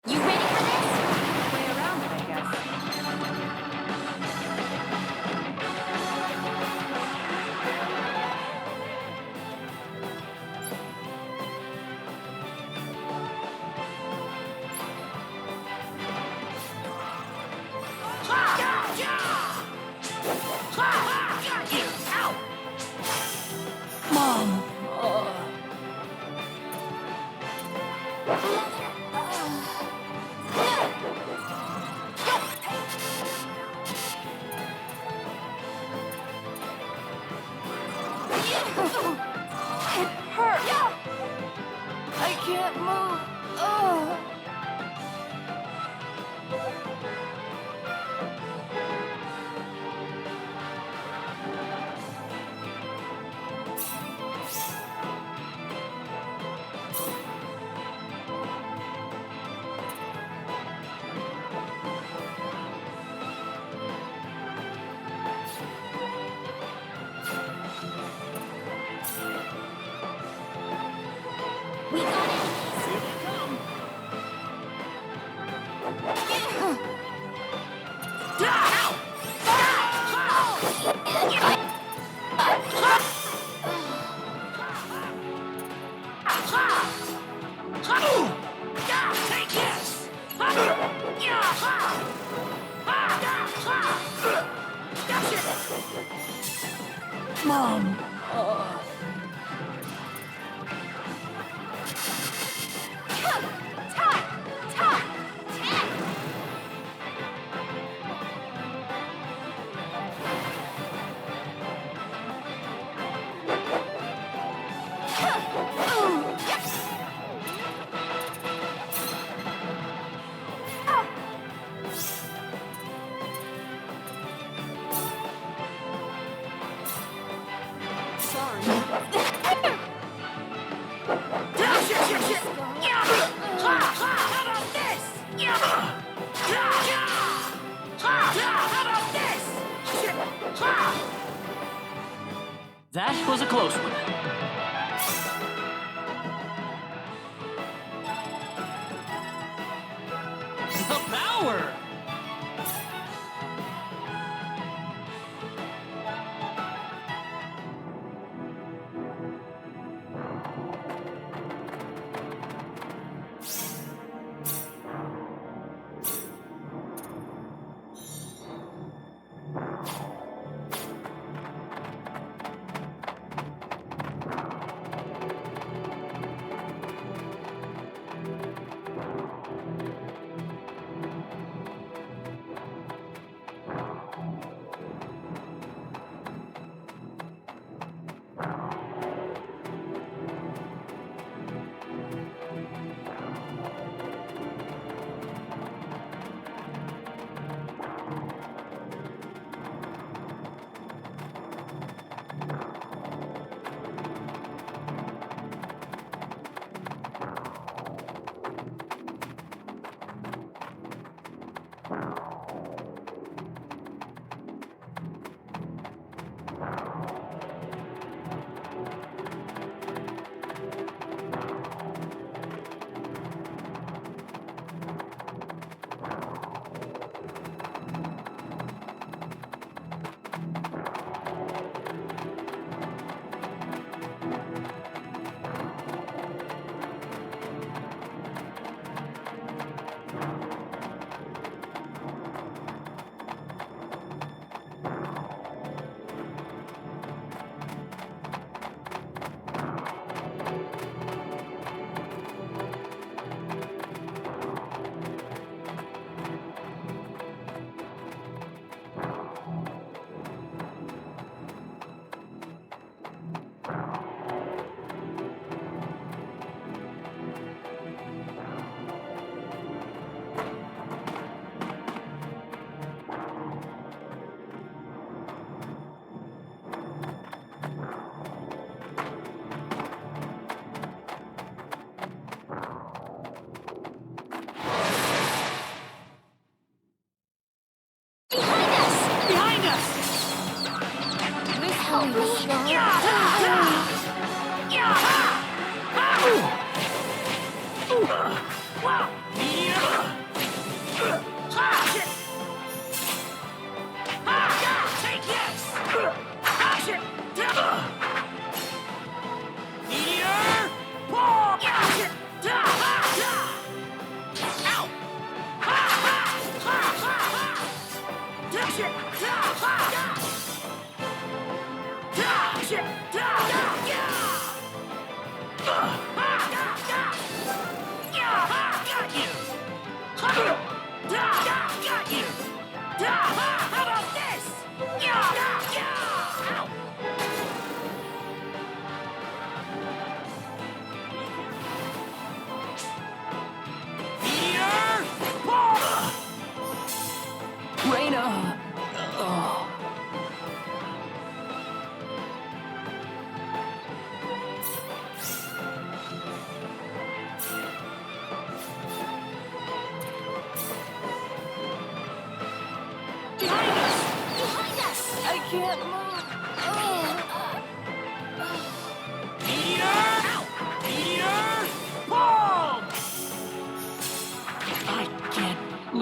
You ready for this?
Way around it, I guess.
Mom.
It hurts. I can't move. Ugh. We got enemies! Here they come!
Take this! Mom!
That was a close one. The power!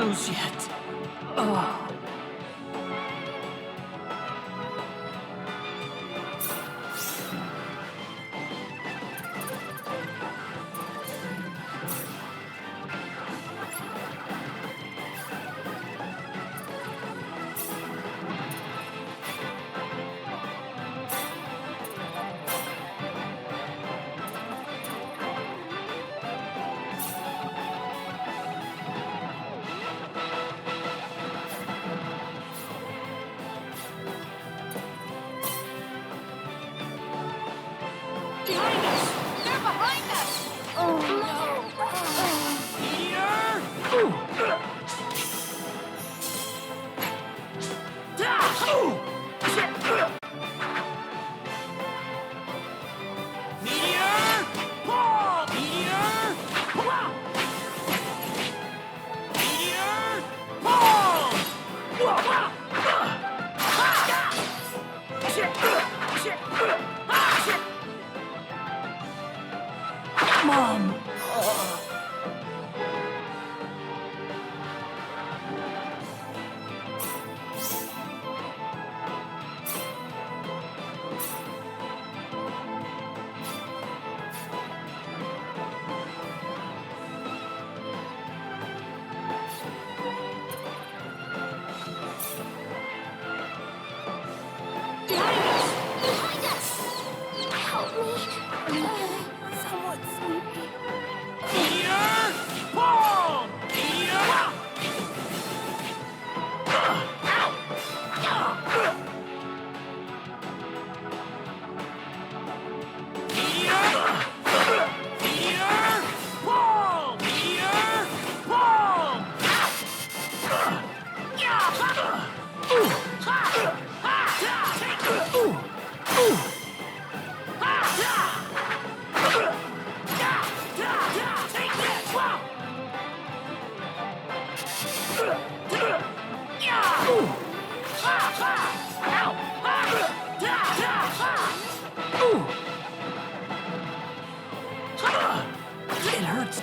close yet. Ugh.
Behind us! They're behind us!
Oh no!
Mom!
Behind us! Help me. I'm somewhat sleepy.
It hurts.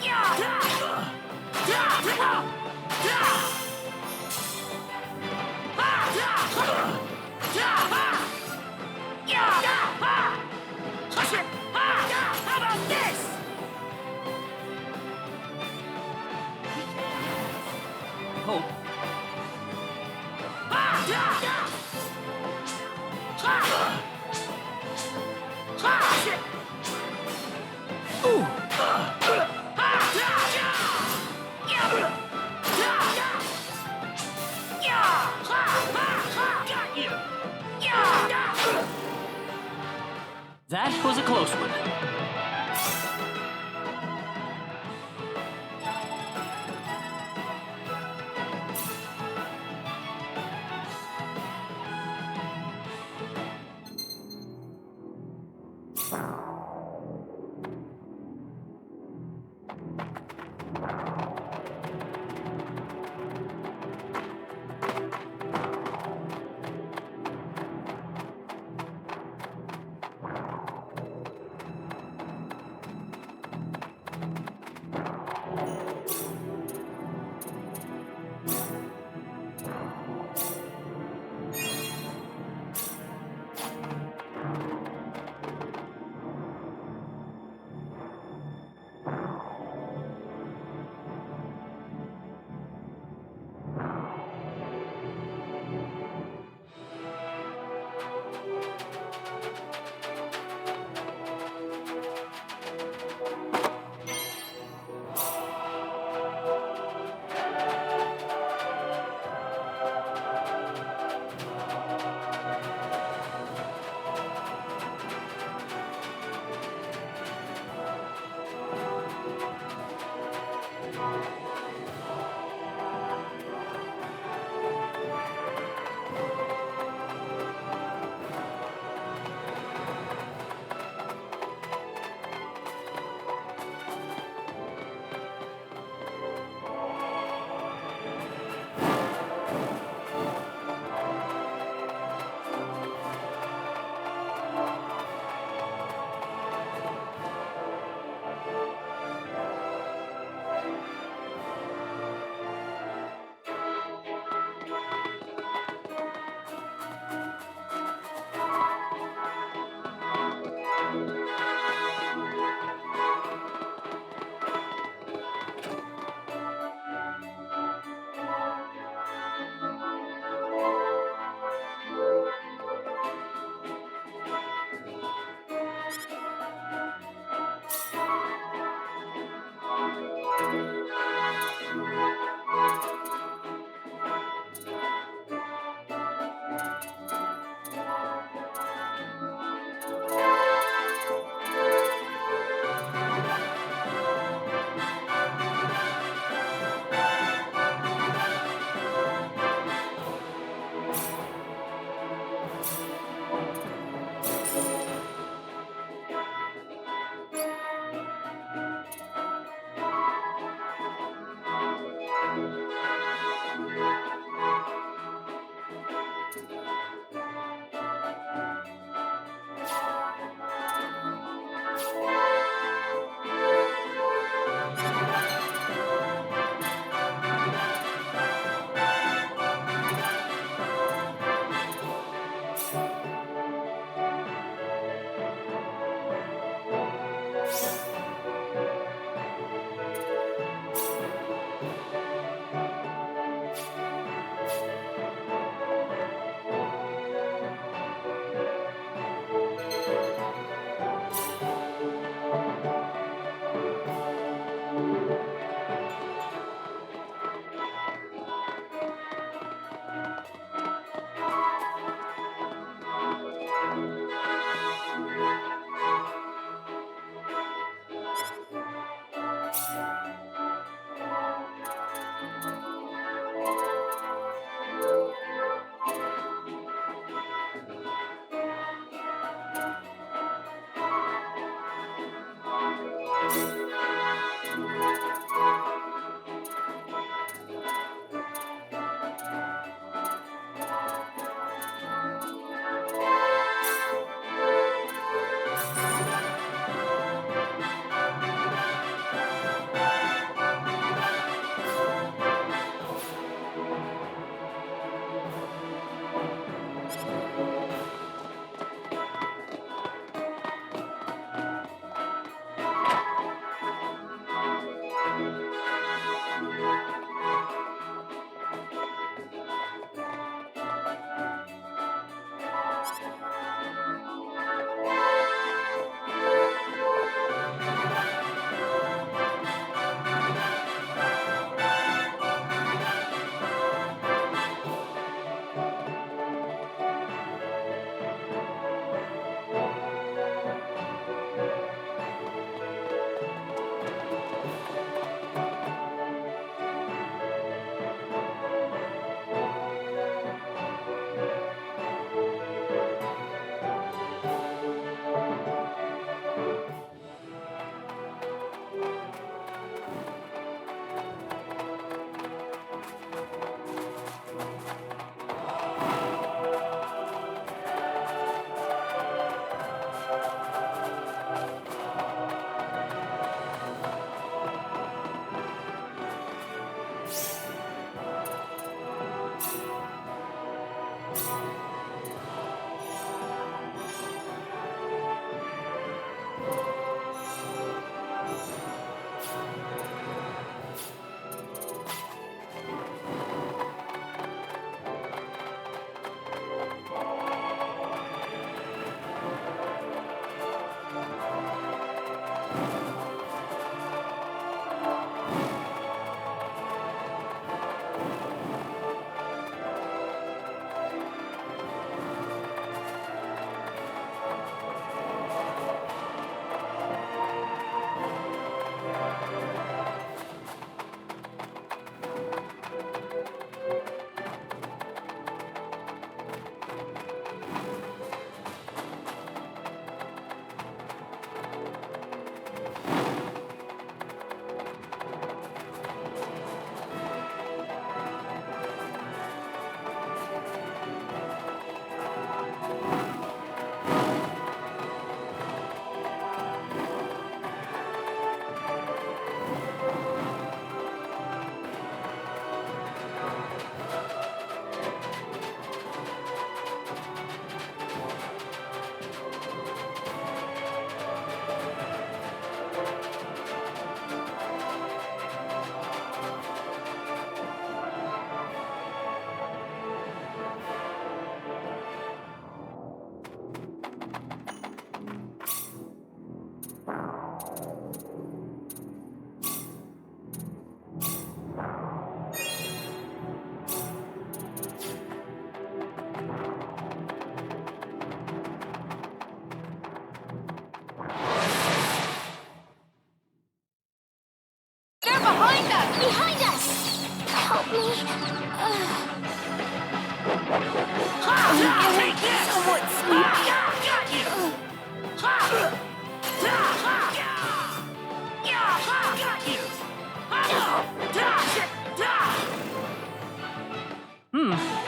How about this?
Hope.
That was a close one.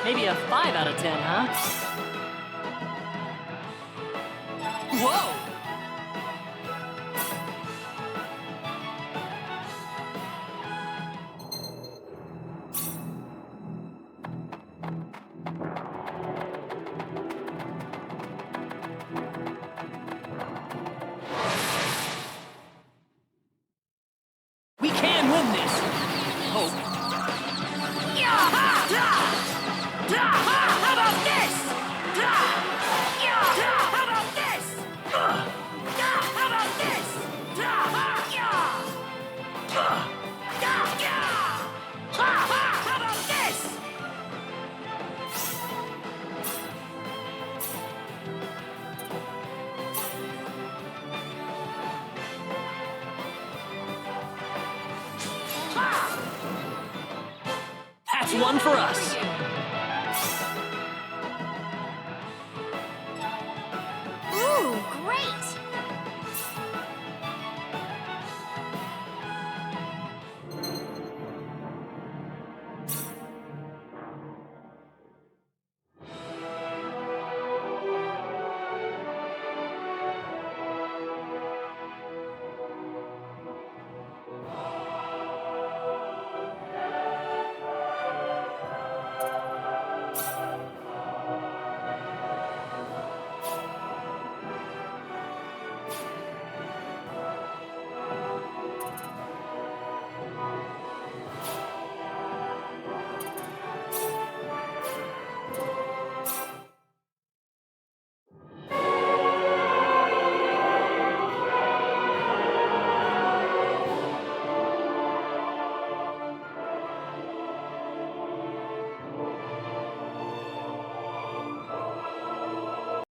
Maybe a 5 out of 10, huh? Whoa! one for us.